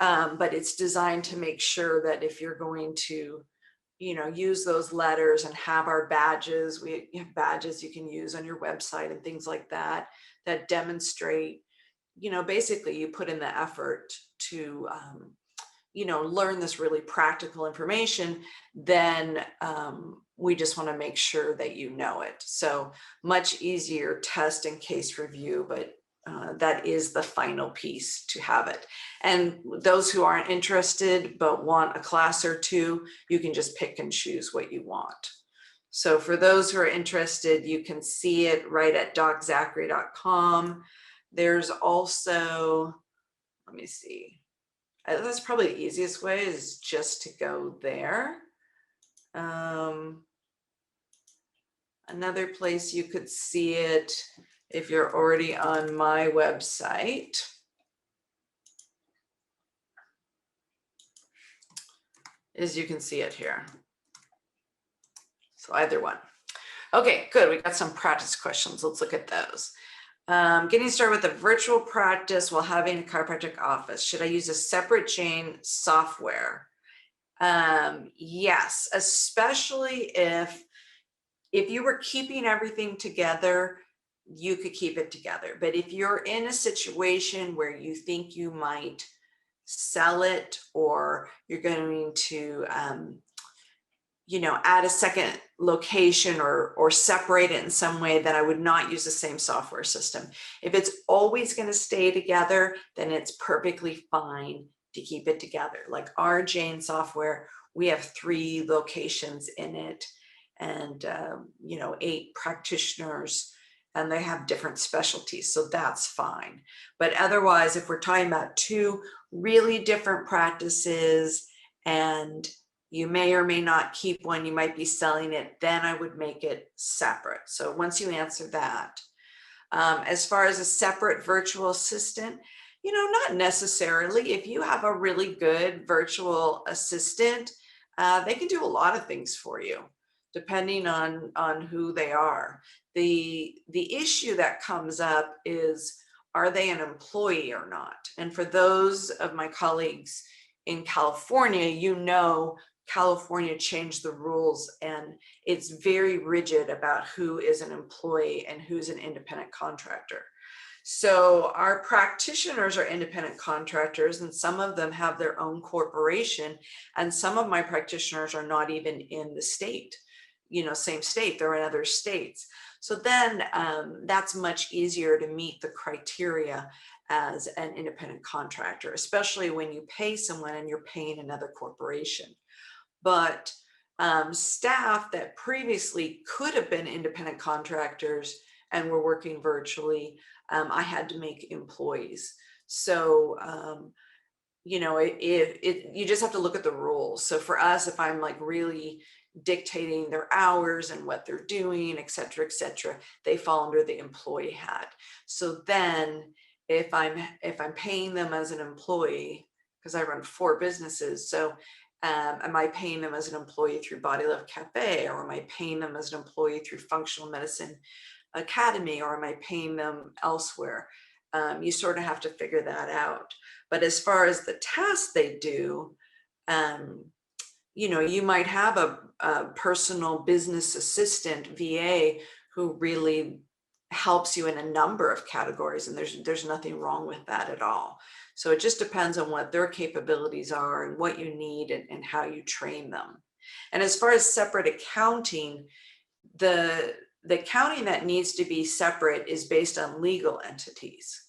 but it's designed to make sure that if you're going to, use those letters and have our badges, we have badges you can use on your website and things like that, that demonstrate, basically you put in the effort to, learn this really practical information, then we just want to make sure that you know it. So much easier test and case review, but that is the final piece to have it. And those who aren't interested but want a class or 2, you can just pick and choose what you want. So for those who are interested, you can see it right at DocZachary.com. There's also, let me see. That's probably the easiest way, is just to go there. Another place you could see it, if you're already on my website, is you can see it here. So either one. Okay, good. We got some practice questions. Let's look at those. Getting started with a virtual practice while having a chiropractic office. Should I use a separate Jane software? Yes, especially if you were keeping everything together, you could keep it together. But if you're in a situation where you think you might sell it, or you're going to add a second location or separate it in some way, that I would not use the same software system. If it's always going to stay together, then it's perfectly fine to keep it together. Like our Jane software, we have 3 locations in it, and 8 practitioners, and they have different specialties, so that's fine. But otherwise, if we're talking about 2 really different practices and you may or may not keep one, you might be selling it, then I would make it separate. So once you answer that, as far as a separate virtual assistant, not necessarily. If you have a really good virtual assistant, they can do a lot of things for you, depending on who they are. The issue that comes up is, are they an employee or not? And for those of my colleagues in California, California changed the rules, and it's very rigid about who is an employee and who's an independent contractor. So our practitioners are independent contractors, and some of them have their own corporation, and some of my practitioners are not even in the state, same state, they're in other states. So then that's much easier to meet the criteria as an independent contractor, especially when you pay someone and you're paying another corporation. But staff that previously could have been independent contractors and were working virtually, I had to make employees. So, you just have to look at the rules. So for us, if I'm like really dictating their hours and what they're doing, et cetera, they fall under the employee hat. So then if I'm paying them as an employee, because I run 4 businesses, so am I paying them as an employee through Body Love Cafe, or am I paying them as an employee through Functional Medicine Academy, or am I paying them elsewhere? You sort of have to figure that out. But as far as the tasks they do, you might have a personal business assistant, VA, who really helps you in a number of categories, and there's nothing wrong with that at all. So it just depends on what their capabilities are and what you need and how you train them. And as far as separate accounting, the accounting that needs to be separate is based on legal entities.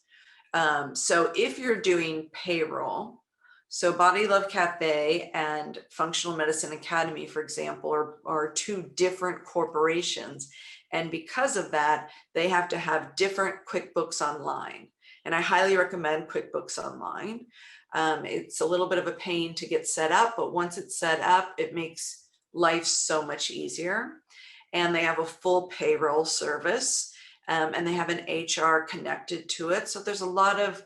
So if you're doing payroll, so Body Love Cafe and Functional Medicine Academy, for example, are 2 different corporations. And because of that, they have to have different QuickBooks Online. And I highly recommend QuickBooks Online. It's a little bit of a pain to get set up, but once it's set up, it makes life so much easier. And they have a full payroll service, and they have an HR connected to it. So there's a lot of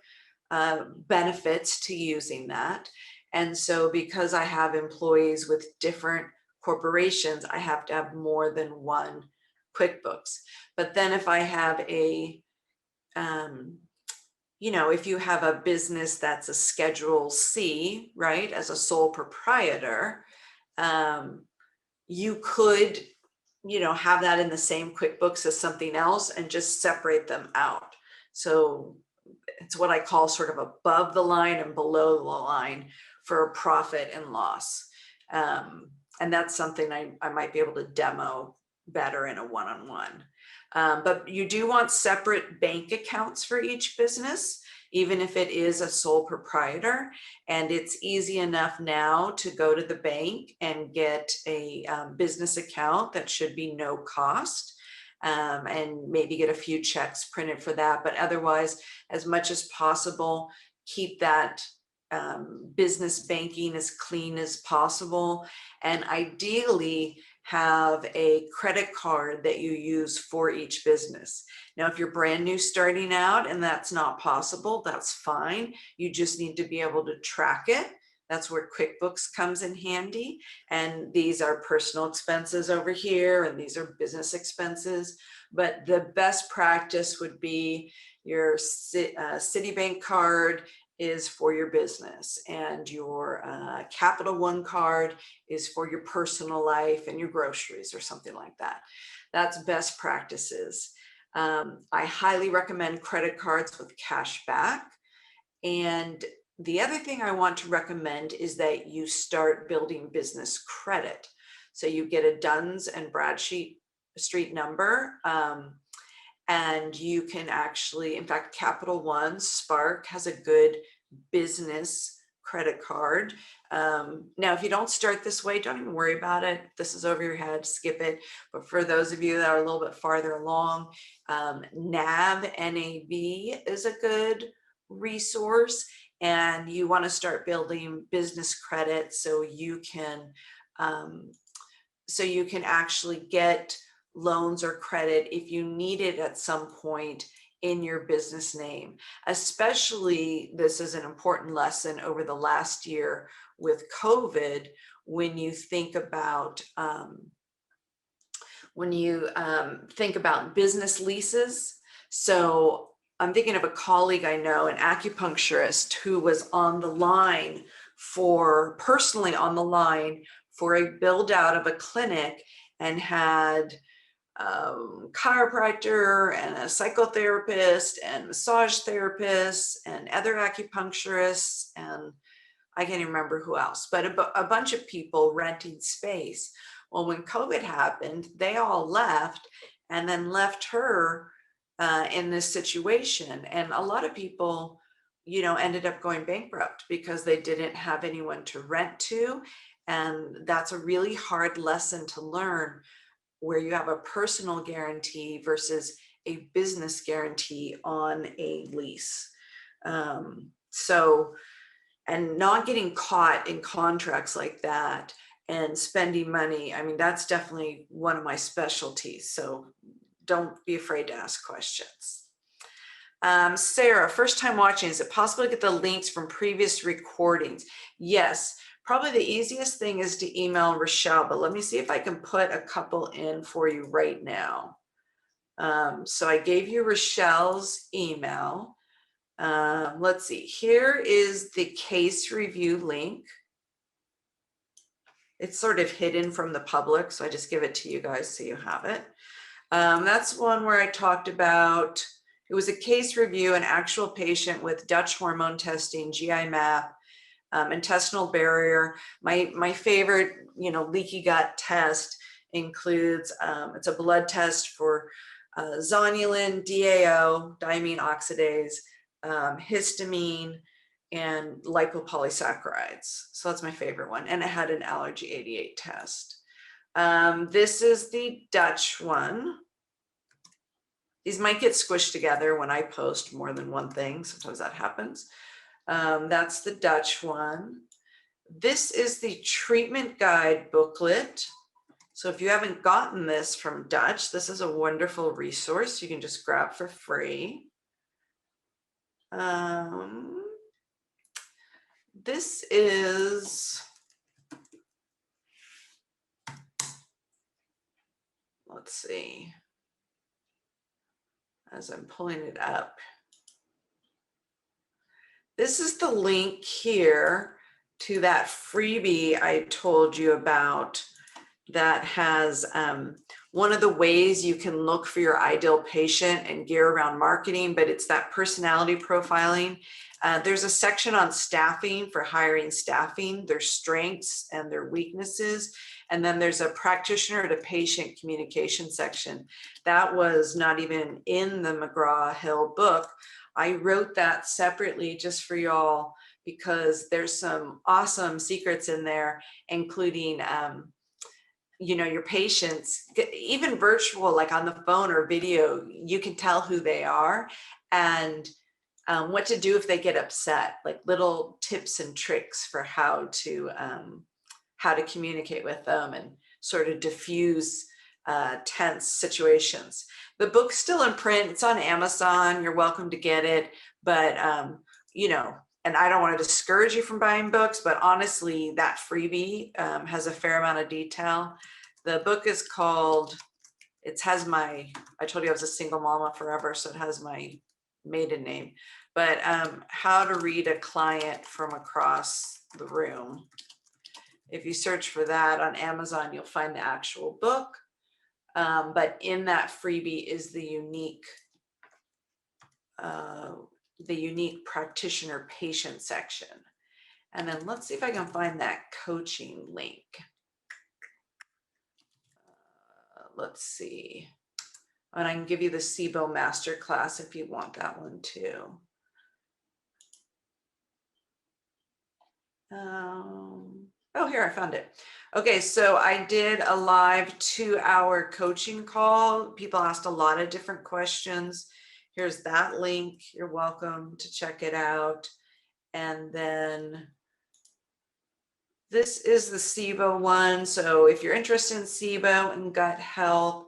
benefits to using that. And so because I have employees with different corporations, I have to have more than one QuickBooks. But then if I have if you have a business that's a Schedule C, right, as a sole proprietor, you could, have that in the same QuickBooks as something else and just separate them out. So it's what I call sort of above the line and below the line for profit and loss. And that's something I might be able to demo better in a one-on-one. But you do want separate bank accounts for each business, even if it is a sole proprietor. And it's easy enough now to go to the bank and get a business account that should be no cost. And maybe get a few checks printed for that. But otherwise, as much as possible, keep that business banking as clean as possible. And ideally, have a credit card that you use for each business. Now, if you're brand new starting out and that's not possible, that's fine. You just need to be able to track it. That's where QuickBooks comes in handy. And these are personal expenses over here, and these are business expenses. But the best practice would be your Citibank card is for your business, and your Capital One card is for your personal life and your groceries or something like that. That's best practices. I highly recommend credit cards with cash back. And the other thing I want to recommend is that you start building business credit. So you get a Duns and Bradstreet number, and you can actually, in fact, Capital One, Spark has a good business credit card. Now, if you don't start this way, don't even worry about it. This is over your head, skip it. But for those of you that are a little bit farther along, NAB is a good resource, and you want to start building business credit so you can actually get loans or credit if you need it at some point in your business name. Especially, this is an important lesson over the last year with COVID, when you think about business leases. So I'm thinking of a colleague I know, an acupuncturist, who was personally on the line for a build out of a clinic, and had chiropractor and a psychotherapist and massage therapists and other acupuncturists, and I can't even remember who else, but a bunch of people renting space. Well, when COVID happened, they all left and then left her in this situation. And a lot of people, you know, ended up going bankrupt because they didn't have anyone to rent to. And that's a really hard lesson to learn, where you have a personal guarantee versus a business guarantee on a lease. And not getting caught in contracts like that and spending money, I mean, that's definitely one of my specialties. So don't be afraid to ask questions. Sarah, first time watching, is it possible to get the links from previous recordings? Yes, probably the easiest thing is to email Rochelle, but let me see if I can put a couple in for you right now. So I gave you Rochelle's email. Let's see, here is the case review link. It's sort of hidden from the public, so I just give it to you guys so you have it. That's one where I talked about, it was a case review, an actual patient with Dutch hormone testing, GI map, intestinal barrier. My favorite, you know, leaky gut test includes, it's a blood test for zonulin, DAO, diamine oxidase, histamine, and lipopolysaccharides. So that's my favorite one. And it had an allergy 88 test. This is the Dutch one. These might get squished together when I post more than one thing. Sometimes that happens. That's the Dutch one. This is the treatment guide booklet. So if you haven't gotten this from Dutch, this is a wonderful resource you can just grab for free. This is, let's see, as I'm pulling it up. This is the link here to that freebie I told you about that has one of the ways you can look for your ideal patient and gear around marketing, but it's that personality profiling. There's a section on staffing for hiring staffing, their strengths and their weaknesses. And then there's a practitioner to patient communication section. That was not even in the McGraw-Hill book. I wrote that separately just for y'all because there's some awesome secrets in there, including you know, your patients, even virtual, like on the phone or video, you can tell who they are and what to do if they get upset, like little tips and tricks for how to communicate with them and sort of diffuse tense situations. The book's still in print. It's on Amazon. You're welcome to get it. But, you know, and I don't want to discourage you from buying books, but honestly, that freebie has a fair amount of detail. The book is called, it has my, I told you I was a single mama forever, so it has my maiden name, but How to Read a Client from Across the Room. If you search for that on Amazon, you'll find the actual book. But in that freebie is the unique practitioner patient section. And then let's see if I can find that coaching link. Let's see. And I can give you the SIBO masterclass if you want that one too. Oh, here, I found it. Okay, so I did a live 2-hour coaching call. People asked a lot of different questions. Here's that link. You're welcome to check it out. And then this is the SIBO one. So if you're interested in SIBO and gut health,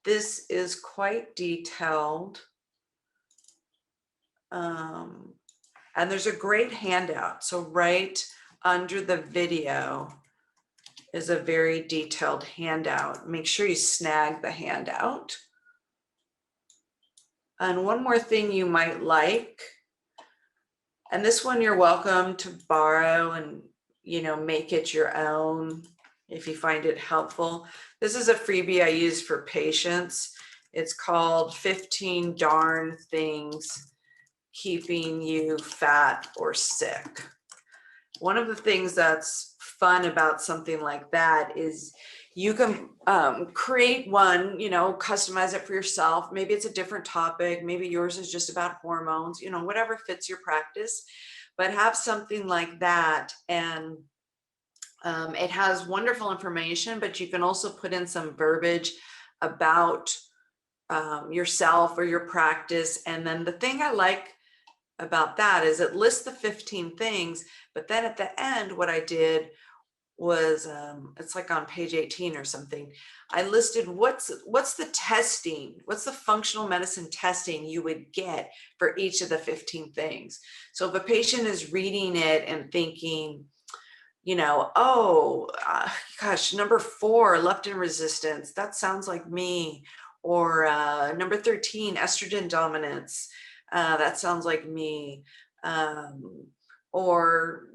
this is quite detailed. And there's a great handout. So right under the video is a very detailed handout. Make sure you snag the handout. And one more thing you might like, and this one you're welcome to borrow and, you know, make it your own. if you find it helpful. This is a freebie I use for patients. It's called 15 Darn Things Keeping You Fat or Sick. One of the things that's fun about something like that is you can create one, customize it for yourself. Maybe it's a different topic. Maybe yours is just about hormones, whatever fits your practice, but have something like that. And it has wonderful information, but you can also put in some verbiage about yourself or your practice. And then the thing I like about that is it lists the 15 things, but then at the end, what I did was, it's like on page 18 or something, I listed what's the testing, what's the functional medicine testing you would get for each of the 15 things. So if a patient is reading it and thinking, oh, gosh, number 4, leptin resistance, that sounds like me. Or number 13, estrogen dominance, that sounds like me. Or,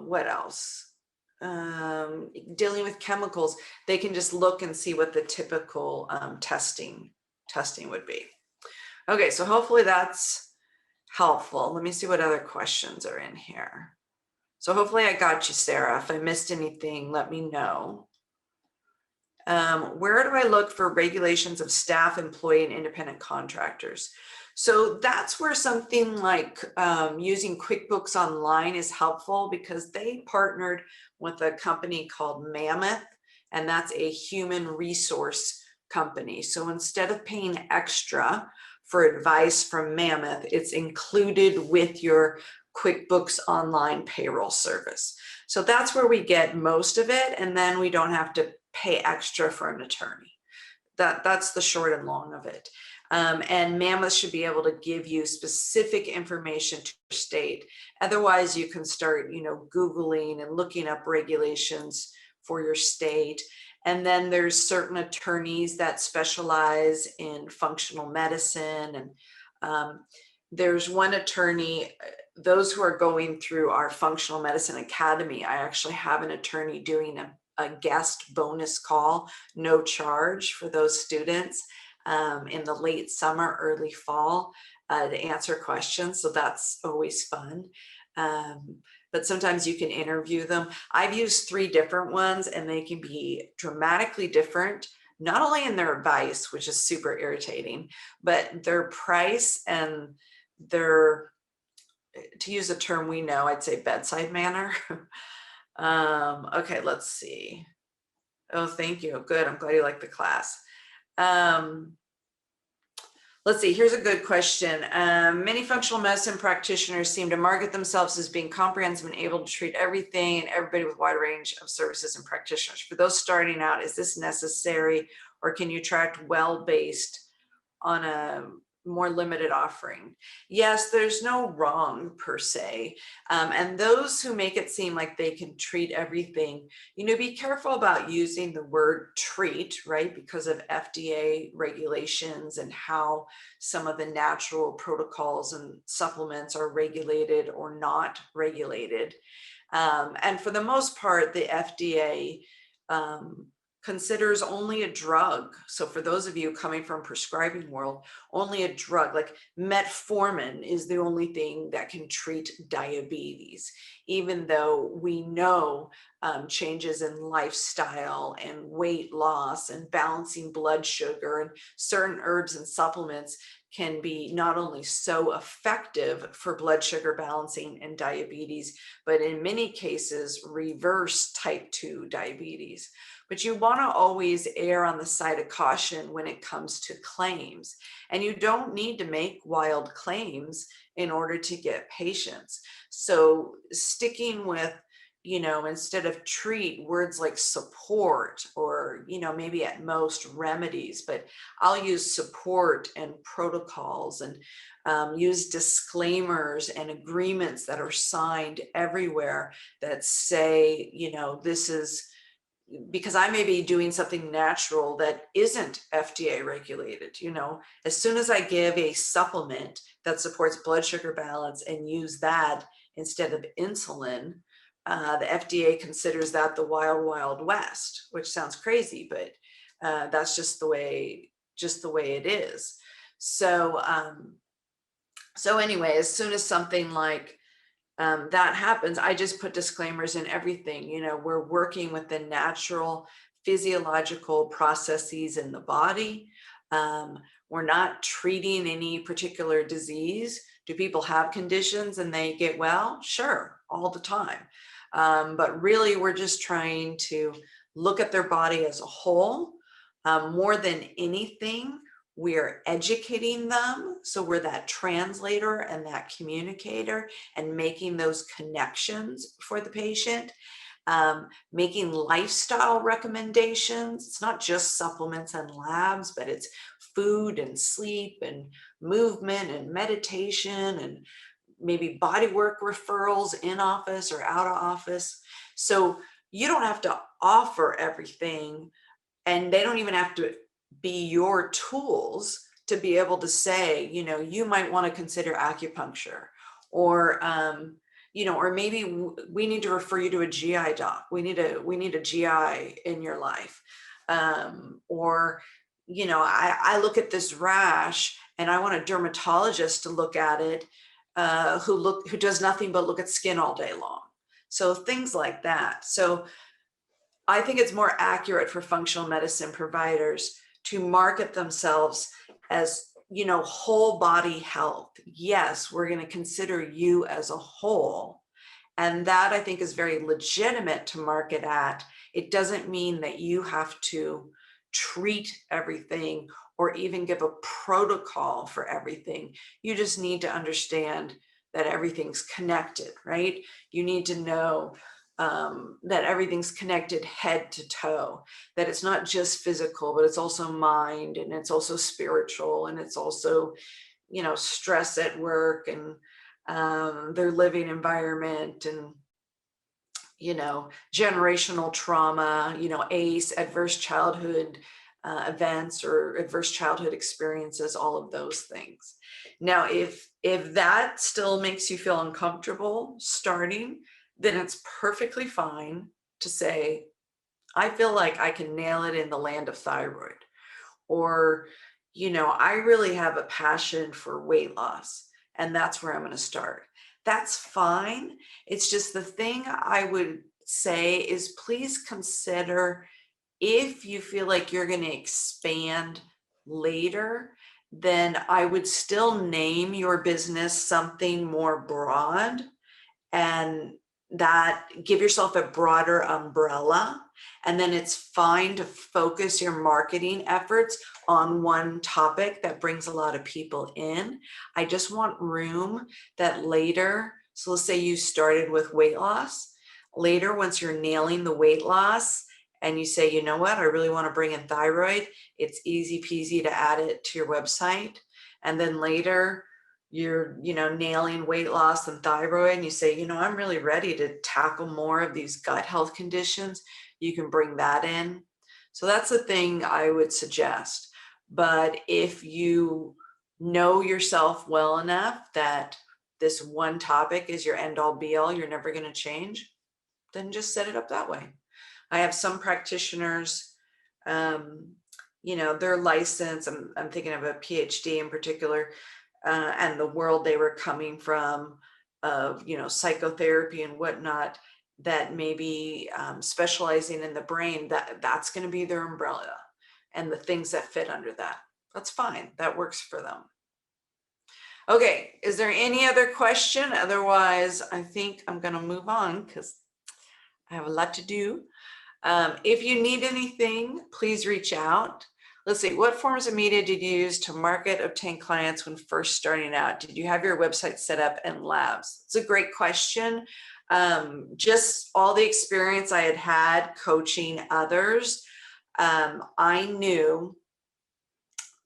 what else? Dealing with chemicals, they can just look and see what the typical testing would be. Okay, so hopefully that's helpful. Let me see what other questions are in here. So hopefully I got you, Sarah. If I missed anything, let me know. Where do I look for regulations of staff, employee, and independent contractors? So that's where something like using QuickBooks Online is helpful, because they partnered with a company called Mammoth, and that's a human resource company. So instead of paying extra for advice from Mammoth, it's included with your QuickBooks Online payroll service. So that's where we get most of it, and then we don't have to pay extra for an attorney. That's the short and long of it. And Mammoth should be able to give you specific information to your state. Otherwise, you can start, Googling and looking up regulations for your state. And then there's certain attorneys that specialize in functional medicine. And there's one attorney, those who are going through our Functional Medicine Academy, I actually have an attorney doing a guest bonus call, no charge for those students in the late summer, early fall to answer questions. So that's always fun. But sometimes you can interview them. I've used 3 different ones, and they can be dramatically different, not only in their advice, which is super irritating, but their price and their, to use a term we know, I'd say bedside manner. Okay, let's see. Oh, thank you. Good. I'm glad you like the class. Let's see. Here's a good question. Many functional medicine practitioners seem to market themselves as being comprehensive and able to treat everything and everybody with a wide range of services and practitioners. For those starting out, is this necessary, or can you attract well based on a more limited offering? Yes, there's no wrong per se. And those who make it seem like they can treat everything, be careful about using the word treat, right? Because of FDA regulations and how some of the natural protocols and supplements are regulated or not regulated. And for the most part, the FDA considers only a drug. So for those of you coming from prescribing world, only a drug like metformin is the only thing that can treat diabetes, even though we know changes in lifestyle and weight loss and balancing blood sugar and certain herbs and supplements can be not only so effective for blood sugar balancing and diabetes, but in many cases reverse type 2 diabetes. But you want to always err on the side of caution when it comes to claims. And you don't need to make wild claims in order to get patients. So sticking with, instead of treat, words like support or, maybe at most remedies, but I'll use support and protocols and use disclaimers and agreements that are signed everywhere that say, this is, because I may be doing something natural that isn't FDA regulated. As soon as I give a supplement that supports blood sugar balance and use that instead of insulin the FDA considers that the wild, wild west, which sounds crazy, but that's just the way it is. So, so anyway, as soon as something like that happens, I just put disclaimers in everything. You know, we're working with the natural physiological processes in the body. We're not treating any particular disease. Do people have conditions and they get well? Sure, all the time. But really, we're just trying to look at their body as a whole. More than anything, we're educating them. So we're that translator and that communicator and making those connections for the patient. Making lifestyle recommendations. It's not just supplements and labs, but it's food and sleep and movement and meditation and maybe body work referrals in office or out of office. So you don't have to offer everything, and they don't even have to be your tools to be able to say, you know, you might want to consider acupuncture, or you know, or maybe we need to refer you to a GI doc. We need a GI in your life. Or, you know, I look at this rash and I want a dermatologist to look at it, who does nothing but look at skin all day long. So things like that. So I think it's more accurate for functional medicine providers to market themselves as, you know, whole body health. Yes, we're going to consider you as a whole. And that, I think, is very legitimate to market at. It doesn't mean that you have to treat everything or even give a protocol for everything. You just need to understand that everything's connected, right? You need to know that everything's connected head to toe, that it's not just physical, but it's also mind, and it's also spiritual, and it's also, you know, stress at work, and their living environment, and, you know, generational trauma, you know, ACE, adverse childhood events or adverse childhood experiences, all of those things. Now, if that still makes you feel uncomfortable starting, then it's perfectly fine to say, I feel like I can nail it in the land of thyroid. Or, you know, I really have a passion for weight loss, and that's where I'm going to start. That's fine. It's just the thing I would say is, please consider, if you feel like you're going to expand later, then I would still name your business something more broad, and that give yourself a broader umbrella. And then it's fine to focus your marketing efforts on one topic that brings a lot of people in. I just want room that later, so let's say you started with weight loss, later, once you're nailing the weight loss and you say, you know what, I really want to bring in thyroid, it's easy peasy to add it to your website. And then later, you're, you know, nailing weight loss and thyroid, and you say, you know, I'm really ready to tackle more of these gut health conditions, you can bring that in. So that's the thing I would suggest. But if you know yourself well enough that this one topic is your end all be all, you're never going to change, then just set it up that way. I have some practitioners, you know, they're licensed. I'm thinking of a PhD in particular, and the world they were coming from, of, you know, psychotherapy and whatnot, that maybe specializing in the brain, that's going to be their umbrella, and the things that fit under that. That's fine. That works for them. Okay, is there any other question? Otherwise, I think I'm going to move on because I have a lot to do. If you need anything, please reach out. Let's see, what forms of media did you use to market, obtain clients when first starting out? Did you have your website set up and labs? It's a great question. Just all the experience I had had coaching others, I knew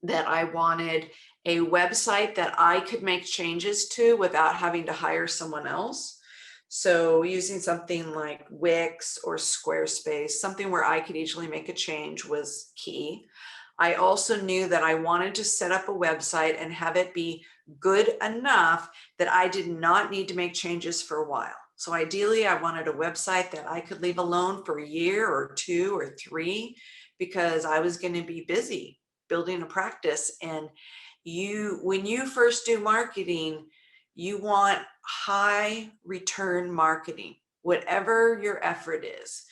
that I wanted a website that I could make changes to without having to hire someone else. So using something like Wix or Squarespace, something where I could easily make a change, was key. I also knew that I wanted to set up a website and have it be good enough that I did not need to make changes for a while. So ideally, I wanted a website that I could leave alone for a year or 2 or 3 because I was going to be busy building a practice. And when you first do marketing, you want high return marketing, whatever your effort is.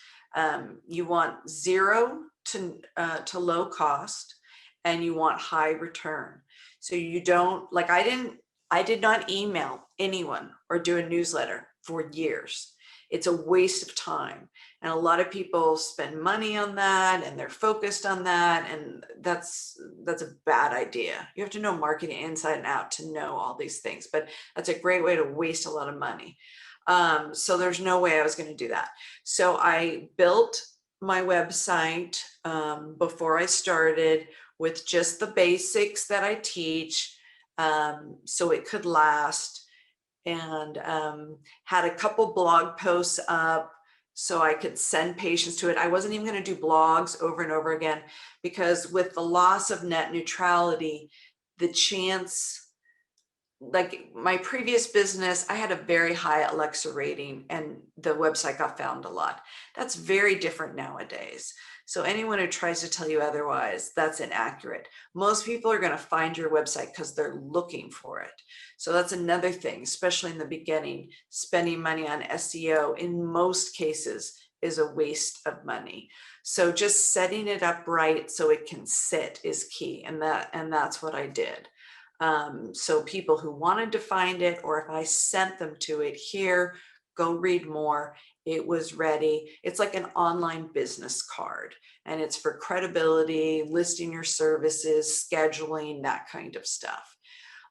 You want zero to low cost, and you want high return. So you don't, like, I did not email anyone or do a newsletter for years. It's a waste of time. And a lot of people spend money on that and they're focused on that. And that's a bad idea. You have to know marketing inside and out to know all these things, but that's a great way to waste a lot of money. So there's no way I was going to do that. So I built my website before I started with just the basics that I teach, so it could last, and had a couple blog posts up so I could send patients to it. I wasn't even going to do blogs over and over again because with the loss of net neutrality, the chance, like my previous business, I had a very high Alexa rating and the website got found a lot. That's very different nowadays. So anyone who tries to tell you otherwise, that's inaccurate. Most people are going to find your website because they're looking for it. So that's another thing, especially in the beginning, spending money on SEO in most cases is a waste of money. So just setting it up right so it can sit is key. And that's what I did. So people who wanted to find it, or if I sent them to it, here, go read more, it was ready. It's like an online business card, and it's for credibility, listing your services, scheduling, that kind of stuff.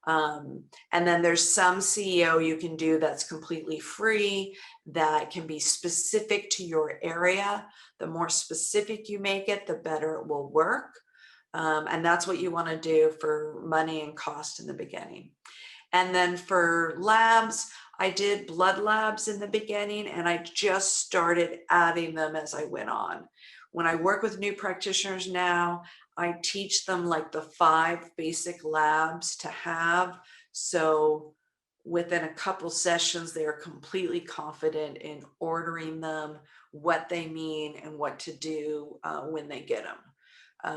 And then there's some SEO you can do that's completely free, that can be specific to your area. The more specific you make it, the better it will work. And that's what you want to do for money and cost in the beginning. And then for labs, I did blood labs in the beginning, and I just started adding them as I went on. When I work with new practitioners now, I teach them like the 5 basic labs to have. So within a couple sessions, they're completely confident in ordering them, what they mean, and what to do when they get them.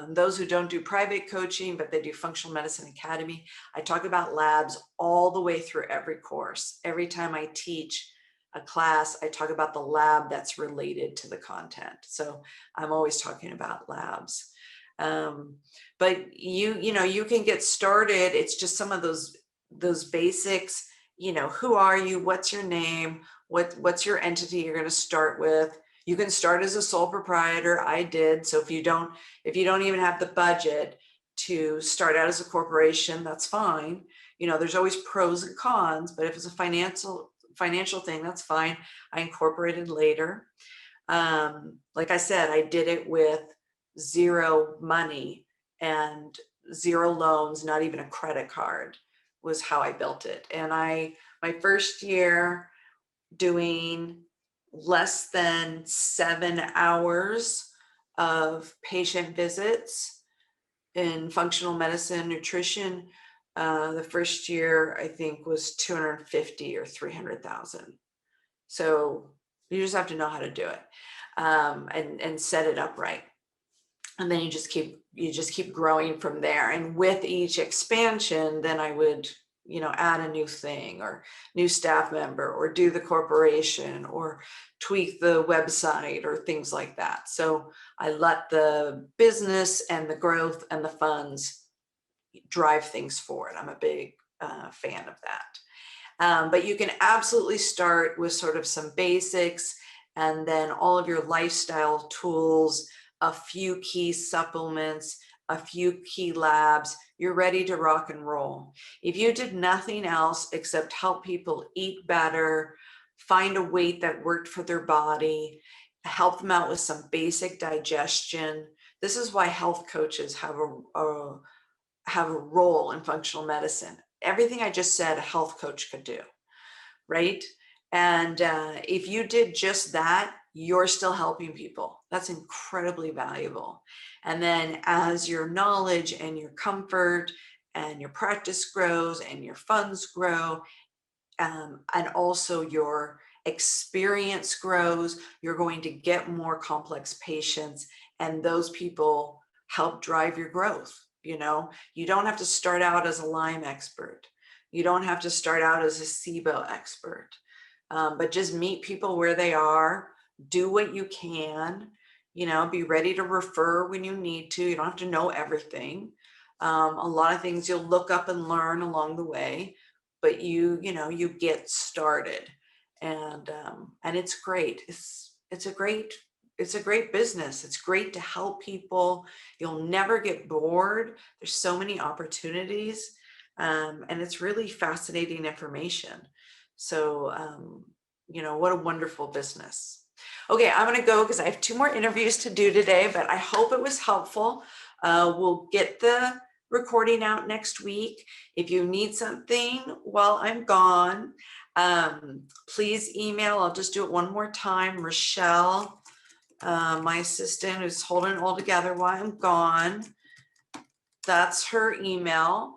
Those who don't do private coaching, but they do Functional Medicine Academy, I talk about labs all the way through every course. Every time I teach a class, I talk about the lab that's related to the content. So I'm always talking about labs. But you can get started. It's just some of those basics. Who are you? What's your name? What's your entity you're going to start with? You can start as a sole proprietor. I did. So if you don't even have the budget to start out as a corporation, that's fine. There's always pros and cons, but if it's a financial thing, that's fine. I incorporated later. Like I said, I did it with zero money and zero loans, not even a credit card was how I built it. And my first year doing less than 7 hours of patient visits in functional medicine, nutrition. The first year, I think, was 250 or 300,000. So you just have to know how to do it, and set it up right. And then you just keep growing from there. And with each expansion, then I would add a new thing or new staff member or do the corporation or tweak the website or things like that. So I let the business and the growth and the funds drive things forward. I'm a big fan of that. But you can absolutely start with sort of some basics, and then all of your lifestyle tools, a few key supplements, a few key labs, you're ready to rock and roll. If you did nothing else except help people eat better, find a weight that worked for their body, help them out with some basic digestion. This is why health coaches have a role in functional medicine. Everything I just said, a health coach could do, right? And if you did just that, you're still helping people. That's incredibly valuable. And then as your knowledge and your comfort and your practice grows and your funds grow, and also your experience grows, you're going to get more complex patients, and those people help drive your growth. You know, you don't have to start out as a Lyme expert. You don't have to start out as a SIBO expert, but just meet people where they are, do what you can, you know, be ready to refer when you need to. You don't have to know everything. A lot of things you'll look up and learn along the way, but you know, you get started, and it's great. It's a great business. It's great to help people. You'll never get bored. There's so many opportunities, and it's really fascinating information. So, you know, what a wonderful business. Okay, I'm going to go because I have 2 more interviews to do today, but I hope it was helpful. We'll get the recording out next week. If you need something while I'm gone, please email. I'll just do it one more time. Rochelle, my assistant, who's holding it all together while I'm gone. That's her email.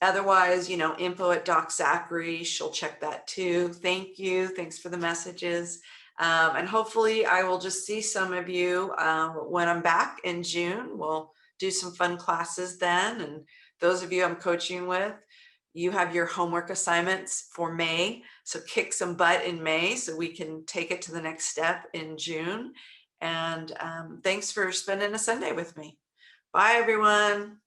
Otherwise, you know, info@DocZachary, she'll check that too. Thank you. Thanks for the messages. And hopefully I will just see some of you when I'm back in June. We'll do some fun classes then. And those of you I'm coaching with, you have your homework assignments for May. So kick some butt in May so we can take it to the next step in June. And thanks for spending a Sunday with me. Bye, everyone.